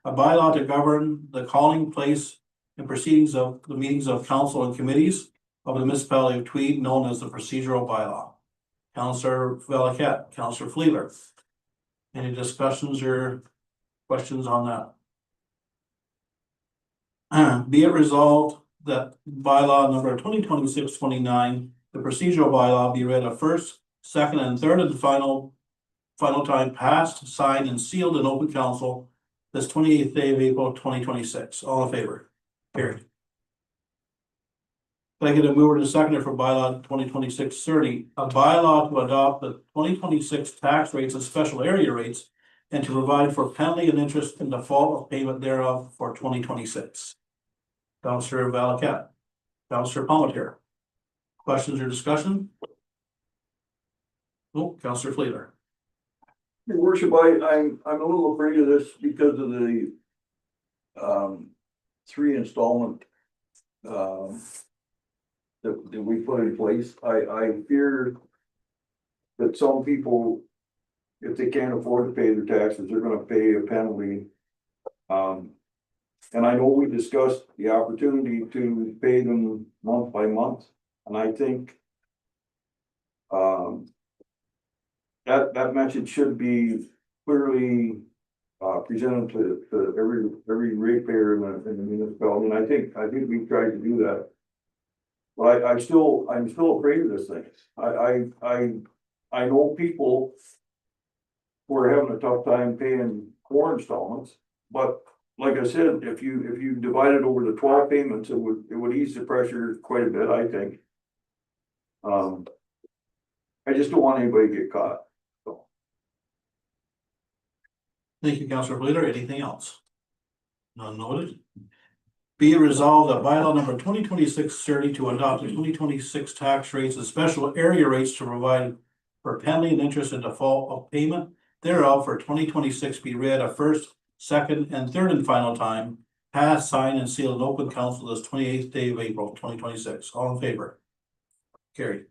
Speaker 1: a bylaw to govern the calling, place, and proceedings of the meetings of council and committees of the municipality of Tweed, known as the procedural bylaw. Councillor Valakat, Councillor Fleeler. Any discussions or questions on that? Be it resolved that bylaw number 2026-29, the procedural bylaw, be read a first, second, and third and final time, passed, signed, and sealed in open council this 28th day of April 2026. All in favor? Carried. Can I get a mover to seconder for bylaw 2026-30, a bylaw to adopt the 2026 tax rates and special area rates and to provide for penalty and interest in default of payment thereof for 2026. Councillor Valakat, Councillor Pelletier. Questions or discussion? Oh, Councillor Fleeler.
Speaker 4: Your worship, I'm a little afraid of this because of the 3 installment that we put in place. I fear that some people, if they can't afford to pay their taxes, they're gonna pay a penalty. And I know we discussed the opportunity to pay them month by month, and I think that message should be clearly presented to every ratepayer in the municipality, and I think we've tried to do that. But I'm still afraid of this thing. I know people who are having a tough time paying 4 installments, but like I said, if you divide it over the 12 payments, it would ease the pressure quite a bit, I think. I just don't want anybody to get caught. So.
Speaker 1: Thank you, Councillor Fleeler. Anything else? None noted. Be it resolved that bylaw number 2026-30 to adopt the 2026 tax rates and special area rates to provide for penalty and interest in default of payment thereof for 2026 be read a first, second, and third and final time, passed, signed, and sealed in open council this 28th day of April 2026. All in favor? Carried.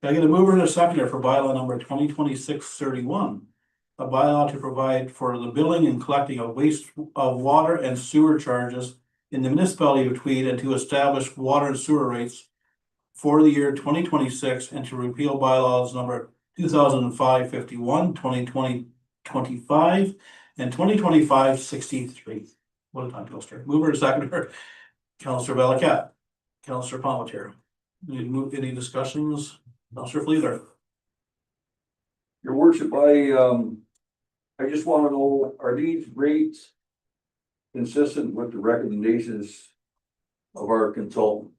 Speaker 1: Can I get a mover and a seconder for bylaw number 2026-31? A bylaw to provide for the billing and collecting of water and sewer charges in the municipality of Tweed and to establish water and sewer rates for the year 2026 and to repeal bylaws number 2005-51, 2020-25, and 2025-63. What a time poster. Mover and seconder, Councillor Valakat, Councillor Pelletier. Any discussions? Councillor Fleeler.
Speaker 4: Your worship, I just wanna know, are these rates consistent with the recommendations of our consultant?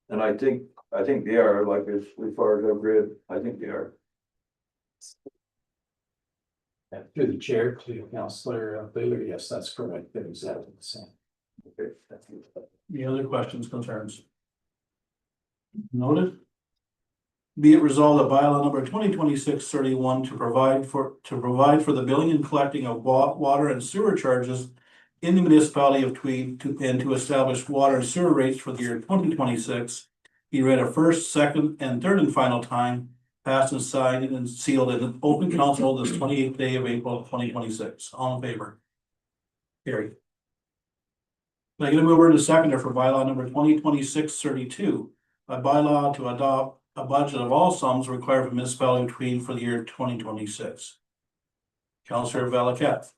Speaker 4: And I think they are, like as far as I've read, I think they are.
Speaker 3: Through the chair to Councillor Fleeler, yes, that's correct. They're exactly the same.
Speaker 4: Okay, thank you.
Speaker 1: Any other questions, concerns? Noted. Be it resolved that bylaw number 2026-31 to provide for the billing and collecting of water and sewer charges in the municipality of Tweed and to establish water and sewer rates for the year 2026 be read a first, second, and third and final time, passed and signed and sealed in open council this 28th day of April 2026. All in favor? Carried. Can I get a mover to seconder for bylaw number 2026-32, a bylaw to adopt a budget of all sums required for municipality between for the year 2026. Councillor Valaket.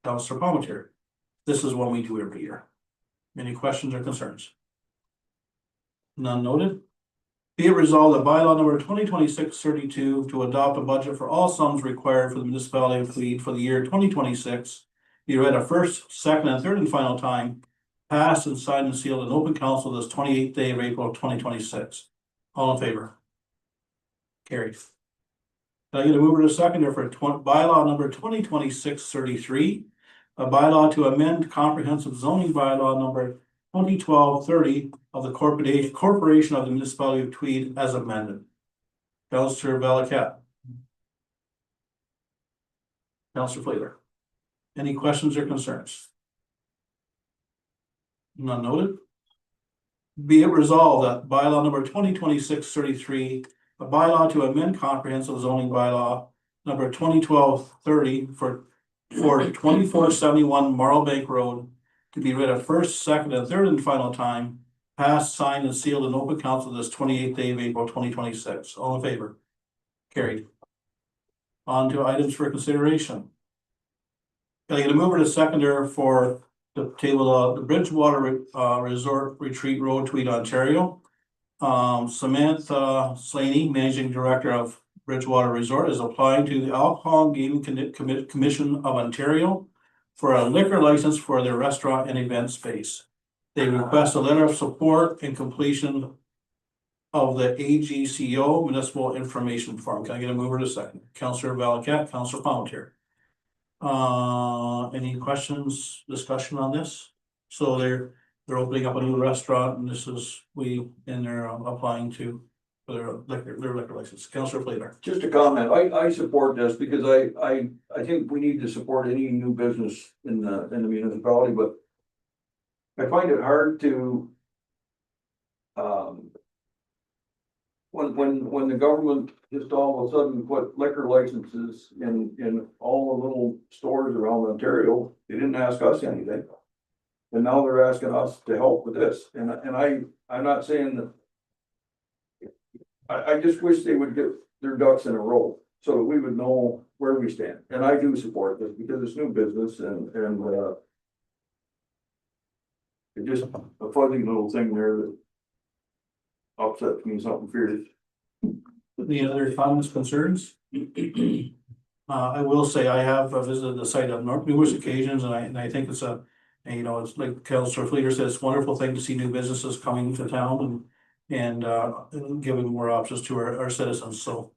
Speaker 1: Councillor Palmetier. This is one we do every year. Any questions or concerns? None noted. Be it resolved that bylaw number 2026-32 to adopt a budget for all sums required for the municipality of Tweed for the year 2026 be read a first, second, and third and final time, passed and signed and sealed in open council this 28th day of April 2026. All in favor? Carried. Can I get a mover to seconder for bylaw number 2026-33, a bylaw to amend comprehensive zoning bylaw number 2012-30 of the corporation of the municipality of Tweed as amended? Councillor Valaket. Councillor Flater. Any questions or concerns? None noted. Be it resolved that bylaw number 2026-33, a bylaw to amend comprehensive zoning bylaw number 2012-30 for 2471 Marlbank Road to be read a first, second, and third and final time, passed, signed, and sealed in open council this 28th day of April 2026. All in favor? Carried. On to items for consideration. Can I get a mover to seconder for the table, the Bridgewater Resort Retreat Road, Tweed, Ontario? Samantha Slaney, Managing Director of Bridgewater Resort, is applying to the Alcohol and Gaming Commission of Ontario for a liquor license for their restaurant and event space. They request a letter of support and completion of the AGCO Municipal Information Form. Can I get a mover to second? Councillor Valaket, Councillor Palmetier. Any questions, discussion on this? So they're opening up a new restaurant, and this is they're applying for their liquor license. Councillor Flater.
Speaker 4: Just a comment, I support this because I think we need to support any new business in the municipality, but I find it hard to when the government just all of a sudden put liquor licenses in all the little stores around Ontario, they didn't ask us anything. And now they're asking us to help with this, and I'm not saying that. I just wish they would get their ducks in a row, so that we would know where we stand, and I do support this because it's new business and it's just a fuzzy little thing there that upsets me something fierce.
Speaker 1: Any other comments, concerns? I will say I have visited the site on numerous occasions, and I think it's it's like Councillor Fleeter says, it's a wonderful thing to see new businesses coming to town and giving more options to our citizens. So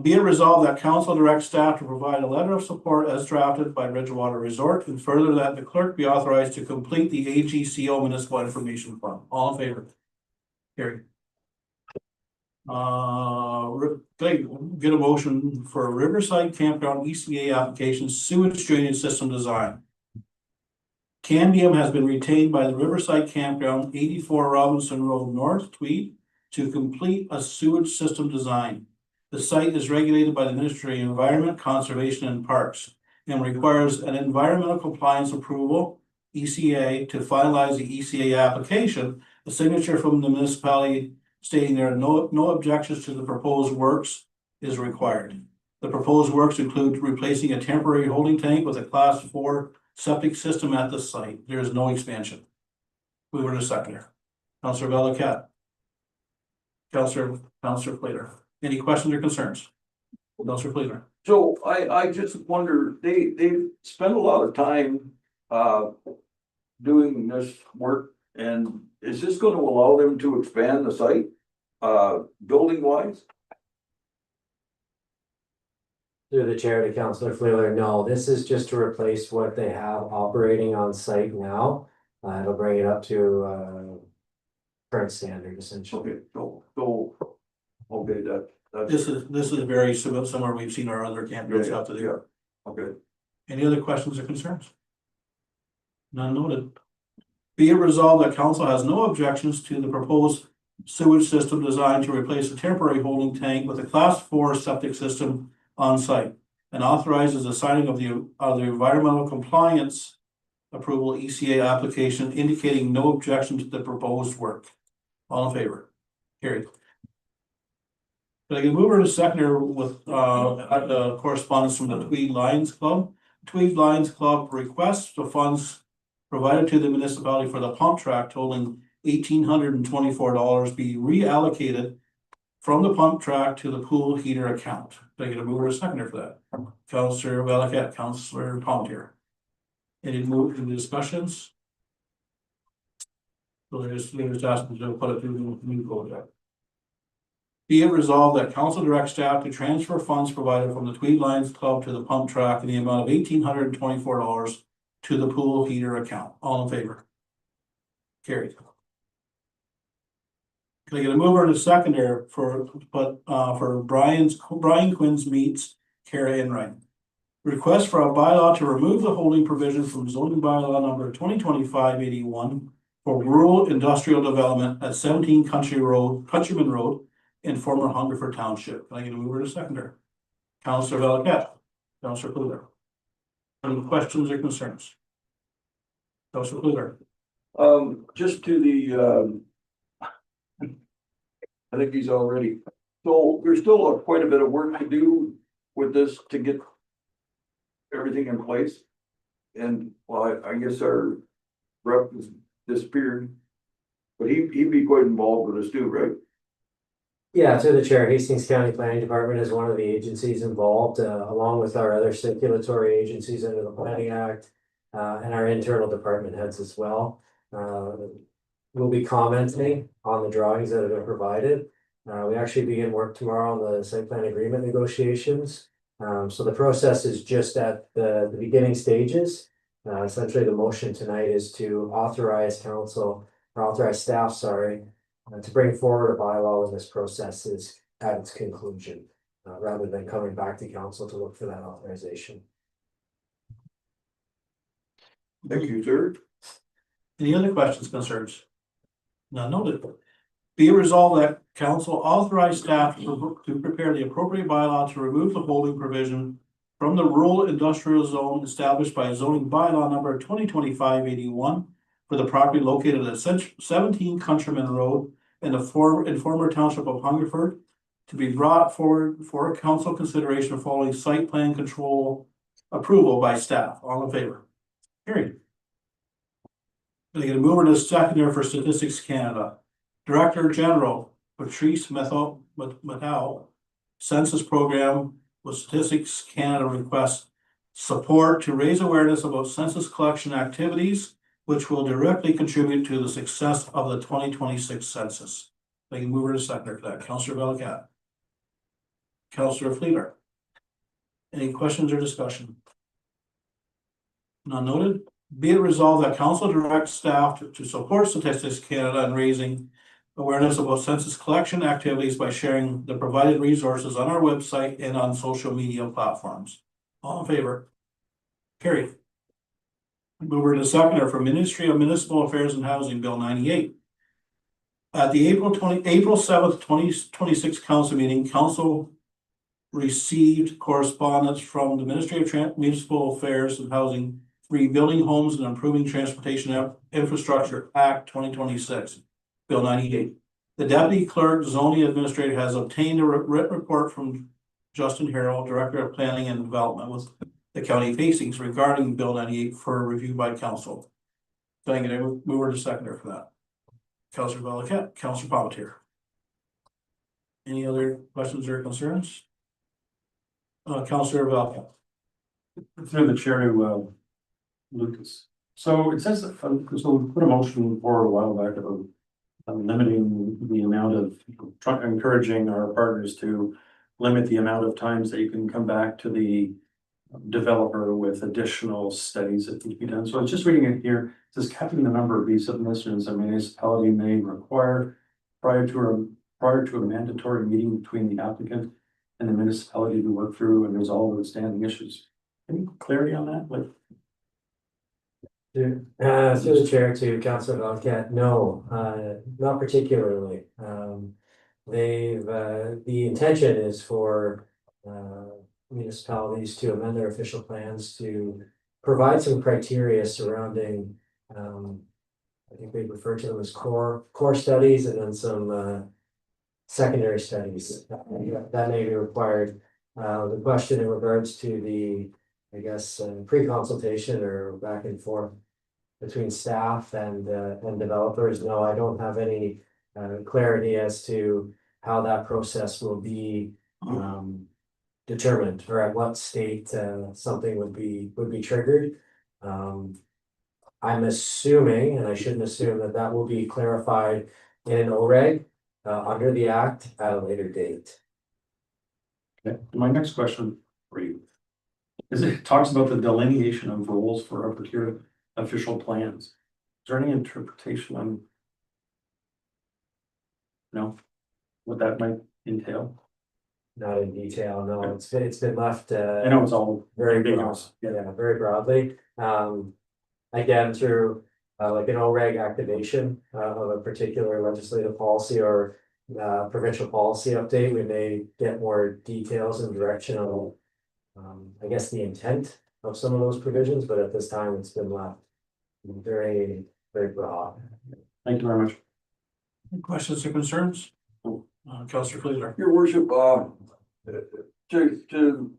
Speaker 1: be it resolved that council directs staff to provide a letter of support as drafted by Bridgewater Resort, and further that the clerk be authorized to complete the AGCO Municipal Information Form. All in favor? Carried. Get a motion for Riverside Campground ECA application sewage drainage system design. Candium has been retained by the Riverside Campground, 84 Robinson Road North, Tweed, to complete a sewage system design. The site is regulated by the Ministry of Environment, Conservation and Parks and requires an environmental compliance approval, ECA, to finalize the ECA application. A signature from the municipality stating there are no objections to the proposed works is required. The proposed works include replacing a temporary holding tank with a Class 4 septic system at the site. There is no expansion. We were to seconder. Councillor Valaket. Councillor Flater. Any questions or concerns? Councillor Flater.
Speaker 4: So I just wonder, they spend a lot of time doing this work, and is this going to allow them to expand the site building wise?
Speaker 11: Through the chair to Councillor Fleeler, no, this is just to replace what they have operating on site now. It'll bring it up to current standard essentially.
Speaker 4: Okay, so okay, that's
Speaker 1: This is very similar. We've seen our other campgrounds have to do.
Speaker 4: yeah. Okay.
Speaker 1: Any other questions or concerns? None noted. Be it resolved that council has no objections to the proposed sewage system designed to replace a temporary holding tank with a Class 4 septic system on site. and authorizes the signing of the environmental compliance approval ECA application indicating no objection to the proposed work. All in favor? Carried. Can I get a mover and a seconder with the correspondence from the Tweed Lions Club? Tweed Lions Club requests the funds provided to the municipality for the pump track totaling $1,824 be reallocated from the pump track to the pool heater account. Can I get a mover and a seconder for that? Councillor Valiquette, Councillor Palmetier. Any discussions? So they're just asking to put it through the new project. Be it resolved that council directs staff to transfer funds provided from the Tweed Lions Club to the pump track in the amount of $1,824 to the pool heater account. All in favor? Carried. Can I get a mover and a seconder for Brian Quinn's meets Kara Enright? Request for a bylaw to remove the holding provision from zoning bylaw number 2025-81 for rural industrial development at 17 Countryman Road in former Hungerford Township. Can I get a mover and a seconder? Councillor Valiquette, Councillor Cluder. Any questions or concerns? Councillor Cluder.
Speaker 4: Just to the, I think he's already, so there's still quite a bit of work to do with this to get everything in place. And well, I guess our rep has disappeared, but he'd be quite involved with us too, right?
Speaker 11: Yeah, to the chair, Hastings County Planning Department is one of the agencies involved, along with our other circulatory agencies under the Planning Act, and our internal department heads as well. We'll be commenting on the drawings that have been provided. We actually begin work tomorrow on the site plan agreement negotiations. So the process is just at the beginning stages. Essentially, the motion tonight is to authorize staff, to bring forward a bylaw when this process is at its conclusion, rather than coming back to council to look for that authorization.
Speaker 4: Thank you, sir.
Speaker 1: Any other questions, concerns? None noted. Be it resolved that council authorize staff to prepare the appropriate bylaw to remove the holding provision from the rural industrial zone established by zoning bylaw number 2025-81 for the property located at 17 Countryman Road in the former township of Hungerford, to be brought forward for council consideration following site plan control approval by staff. All in favor? Carried. Can I get a mover and a seconder for Statistics Canada? Director General Patrice Matthau, Census Program with Statistics Canada requests support to raise awareness about census collection activities, which will directly contribute to the success of the 2026 census. They can move her to seconder for that. Councillor Valiquette. Councillor Fleeler. Any questions or discussion? None noted. Be it resolved that council directs staff to support Statistics Canada in raising awareness about census collection activities by sharing the provided resources on our website and on social media platforms. All in favor? Carried. Mover to seconder for Ministry of Municipal Affairs and Housing, Bill 98. At the April 7th, 2026 council meeting, council received correspondence from the Ministry of Municipal Affairs and Housing, Rebuilding Homes and Improving Transportation Infrastructure Act 2026, Bill 98. The Deputy Clerk Zoning Administrator has obtained a written report from Justin Harrell, Director of Planning and Development with the County of Hastings regarding Bill 98 for review by council. So I'm going to move her to seconder for that. Councillor Valiquette, Councillor Palmetier. Any other questions or concerns? Councillor Valiquette.
Speaker 7: Through the chair to Lucas. So it says that, so we put a motion forward a while back about limiting the amount of, encouraging our partners to limit the amount of times that you can come back to the developer with additional studies that need to be done. So I was just reading it here. It says capping the number of visa submissions a municipality may require prior to a mandatory meeting between the applicant and the municipality to work through and resolve outstanding issues. Any clarity on that? Like,
Speaker 11: through the chair to Councillor Valiquette, no, not particularly. The intention is for municipalities to amend their official plans to provide some criteria surrounding, I think we refer to them as core studies and then some secondary studies that may be required. The question in regards to the, I guess, pre-consultation or back and forth between staff and developers, no, I don't have any clarity as to how that process will be determined or at what state something would be triggered. I'm assuming, and I shouldn't assume, that will be clarified in an OREG under the act at a later date.
Speaker 7: Okay, my next question for you is it talks about the delineation of roles for our particular official plans. Is there any interpretation on what that might entail?
Speaker 11: Not in detail, no, it's been left
Speaker 7: I know it's all
Speaker 11: very
Speaker 7: ambiguous.
Speaker 11: yeah, very broadly. Again, through like an OREG activation of a particular legislative policy or provincial policy update, we may get more details and direction on I guess the intent of some of those provisions, but at this time it's been left very, very broad.
Speaker 7: Thank you very much.
Speaker 1: Any questions or concerns? Councillor Fleeler.
Speaker 4: Your worship, to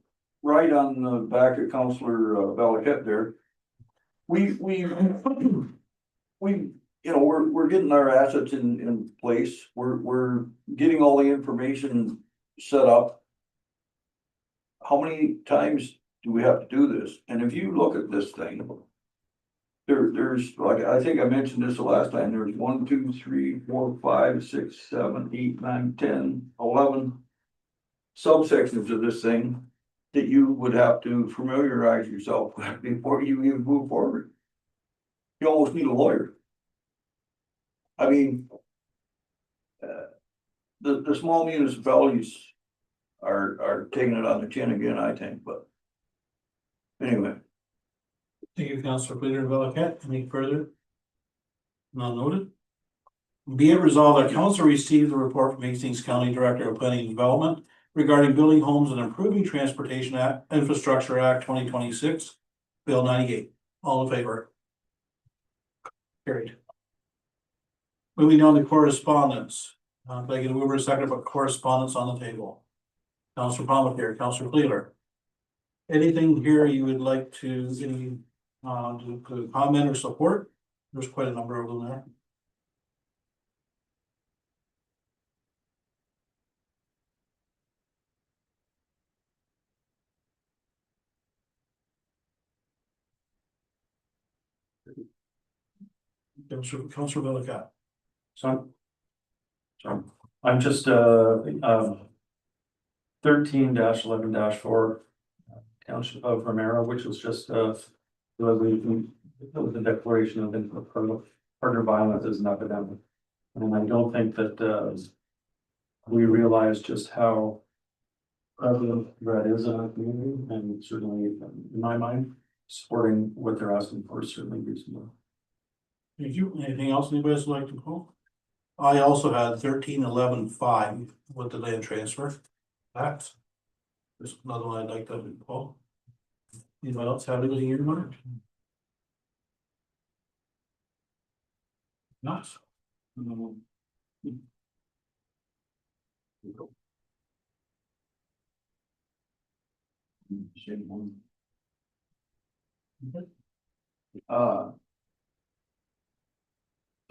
Speaker 4: write on the back of Councillor Valaket there. We, we're getting our assets in place, we're getting all the information set up. How many times do we have to do this? And if you look at this thing. There's, like, I think I mentioned this the last time, there's 1, 2, 3, 4, 5, 6, 7, 8, 9, 10, 11 subsections of this thing that you would have to familiarize yourself with before you even move forward. You almost need a lawyer. I mean, the small municipalities are taking it on the chin again, I think, but anyway.
Speaker 1: Thank you, Councillor Fleeler and Valaket. Any further? Not noted. Be it resolved that council received the report from Hastings County Director of Planning and Development regarding building homes and improving transportation act, Infrastructure Act 2026, Bill 98. All in favor? Carried. Moving on to correspondence. Can I get a mover second about correspondence on the table? Councillor Palmetier, Councillor Fleeler. Anything here you would like to comment or support? There's quite a number of them there. Councillor Valaket.
Speaker 7: So I'm just 13-11-4 Township of Romero, which was just the declaration of partner violence is an epidemic. And I don't think that we realize just how prevalent that is in our community, and certainly in my mind, supporting what they're asking for is certainly reasonable.
Speaker 1: Thank you. Anything else anybody would like to pull? I also had 13-11-5 with the land transfer. That's another one I'd like to pull. Anybody else have anything in mind? Nice.
Speaker 4: Okay.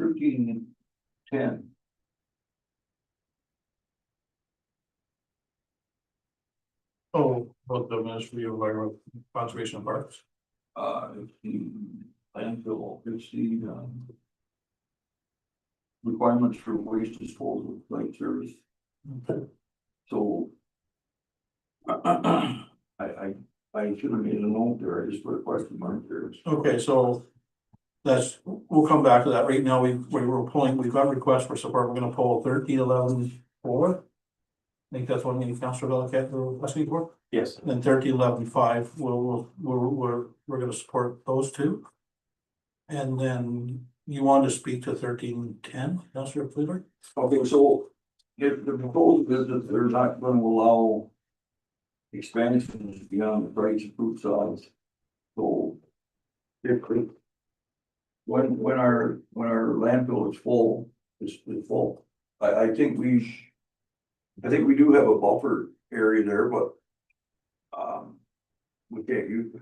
Speaker 4: 13-10.
Speaker 1: Oh, both the Ministry of Conservation of Parks.
Speaker 4: It's the landfill, it's the requirements for waste disposal, like service.
Speaker 1: Okay.
Speaker 4: So I should have made a note there, I just put a question mark there.
Speaker 1: Okay, so we'll come back to that. Right now, we've got requests for support. We're gonna pull 13-11-4. I think that's what Councillor Valaket were asking for.
Speaker 7: Yes.
Speaker 1: And 13-11-5, we're gonna support those two. And then you want to speak to 13-10, Councillor Fleeler?
Speaker 4: Okay, so if the proposal is that they're not gonna allow expansions beyond the price of fruit size. So. If when our landfill is full, is full, I think I think we do have a buffer area there, but. We can't use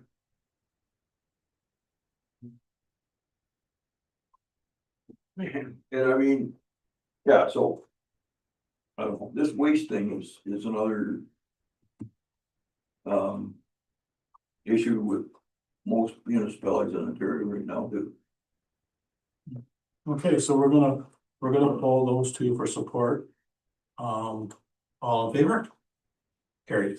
Speaker 4: it. And I mean, yeah, so. I don't know, this waste thing is another. Issue with most municipalities in Ontario right now, too.
Speaker 1: Okay, so we're gonna poll those two for support. All in favor? Carried.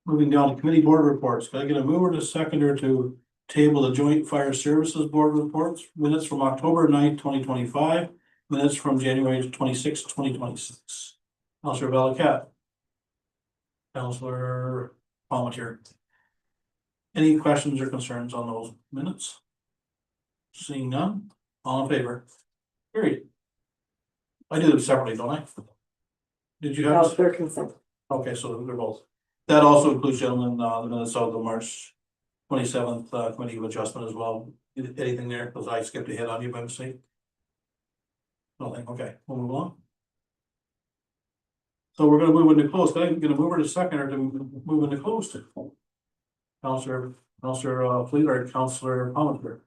Speaker 1: Moving down to committee board reports, can I get a mover to seconder to table the joint fire services board reports, minutes from October 9th, 2025, minutes from January 26th, 2026. Counselor Belacat. Counselor Palmetier. Any questions or concerns on those minutes? Seeing none, all in favor? Carried. I do them separately, don't I? Did you
Speaker 8: No,
Speaker 1: have?
Speaker 8: they're consent.
Speaker 1: Okay, so they're both. That also includes, gentlemen, the minutes of the March 27th committee of adjustment as well. Anything there? Because I skipped ahead on you by mistake. Nothing, okay, we'll move on. So we're gonna move into close. Can I get a mover to second or to move into close to? Counselor Fleet or Counselor Palmer.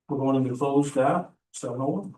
Speaker 1: We're going into closed at 7:01.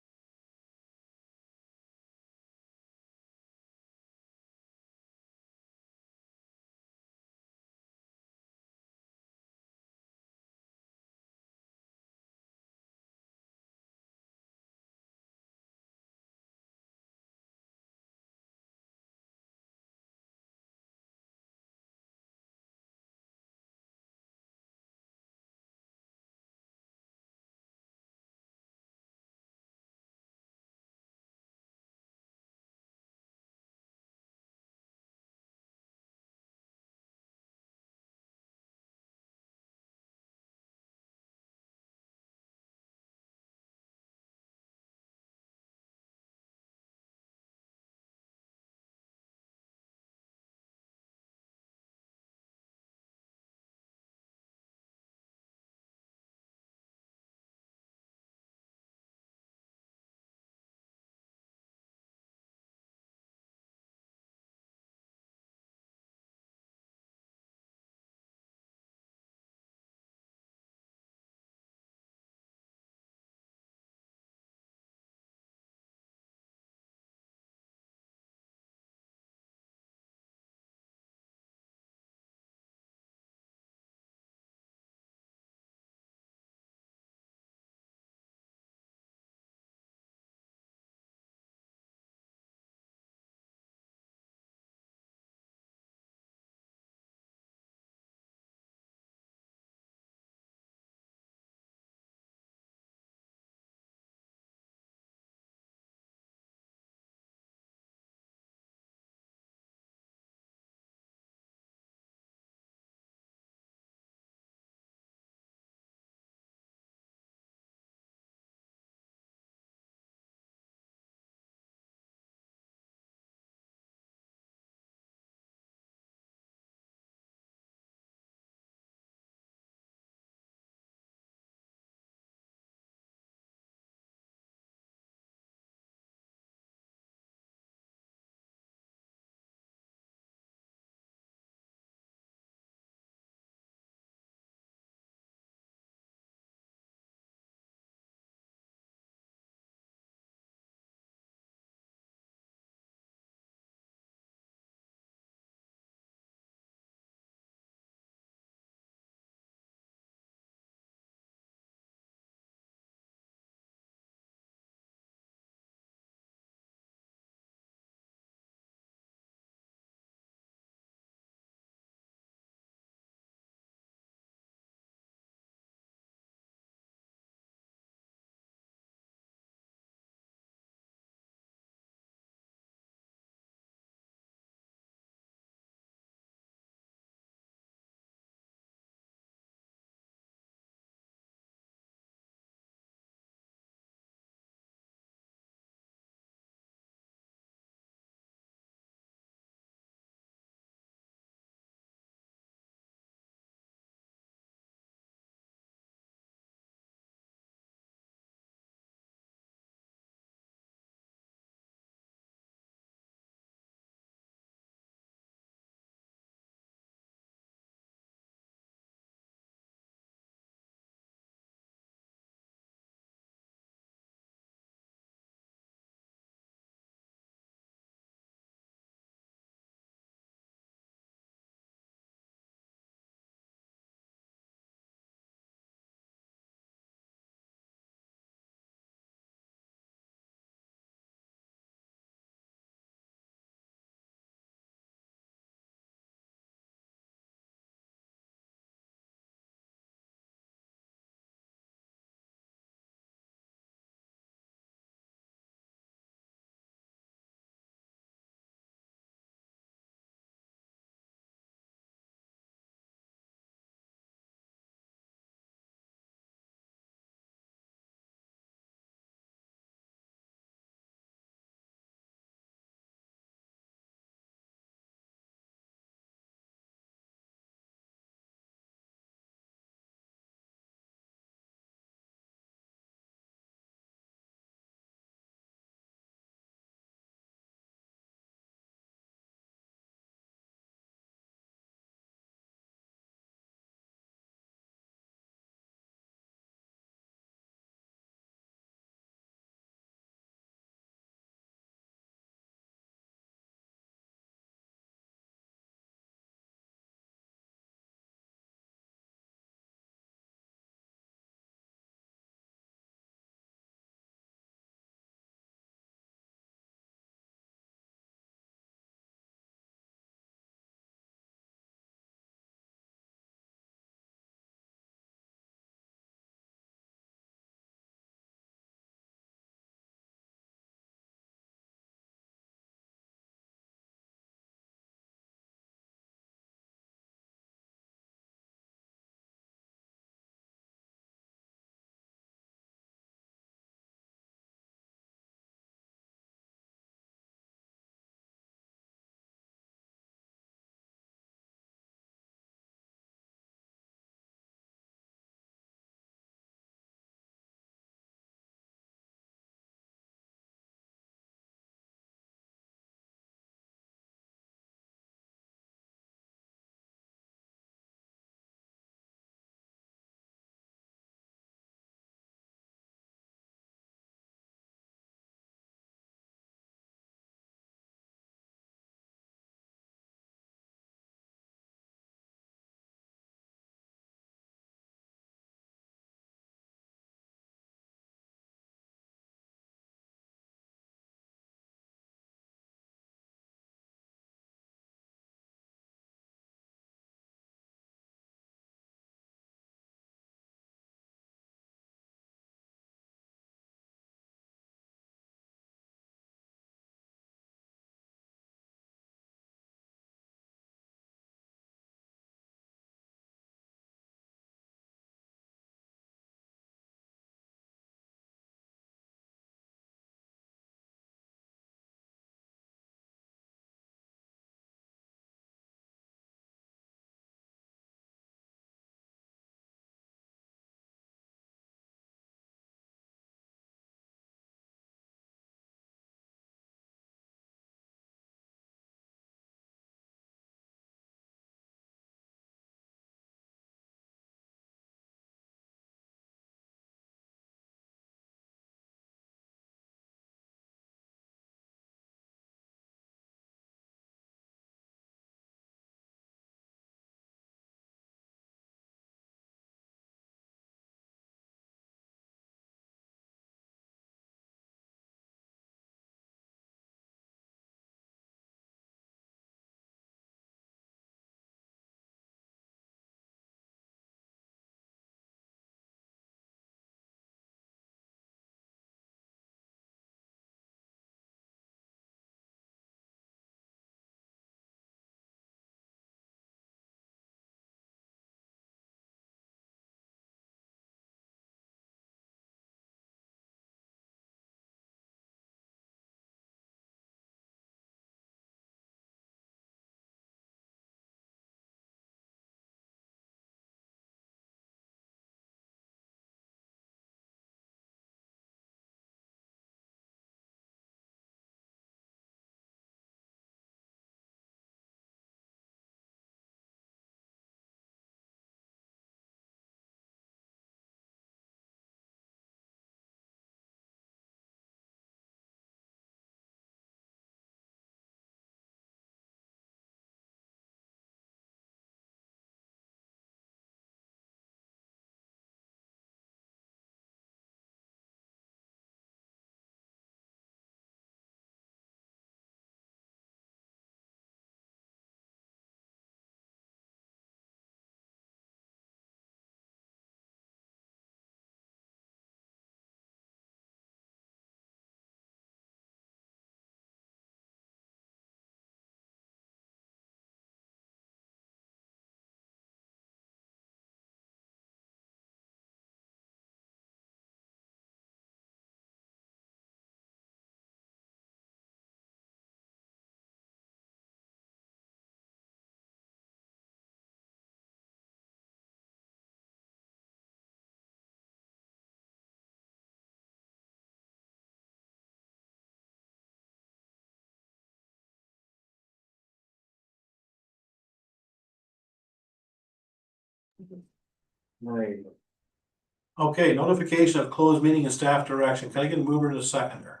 Speaker 1: Okay, notification of closed meeting and staff direction. Can I get a mover and a seconder?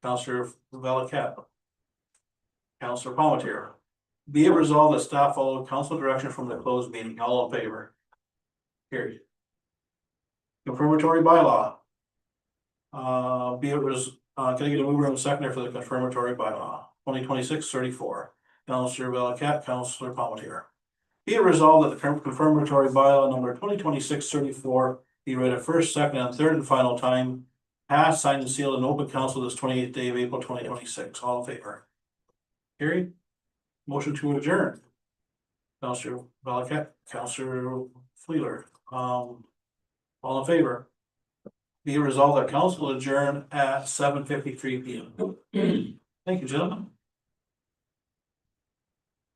Speaker 1: Counselor Valiquette. Counselor Palmetier. Be it resolved that staff follow council direction from the closed meeting. All in favor? Carried. Confirmatory bylaw. Be it can I get a mover and a seconder for the confirmatory bylaw? 2026-34. Counselor Valiquette, Counselor Palmetier. Be it resolved that the confirmatory bylaw number 2026-34 be read at first, second, and third and final time. Passed, signed, and sealed in open council this 28th day of April 2026. All in favor? Carried. Motion to adjourn. Counselor Valiquette, Counselor Fleeler. All in favor? Be it resolved that council adjourn at 7:53 PM. Thank you, gentlemen.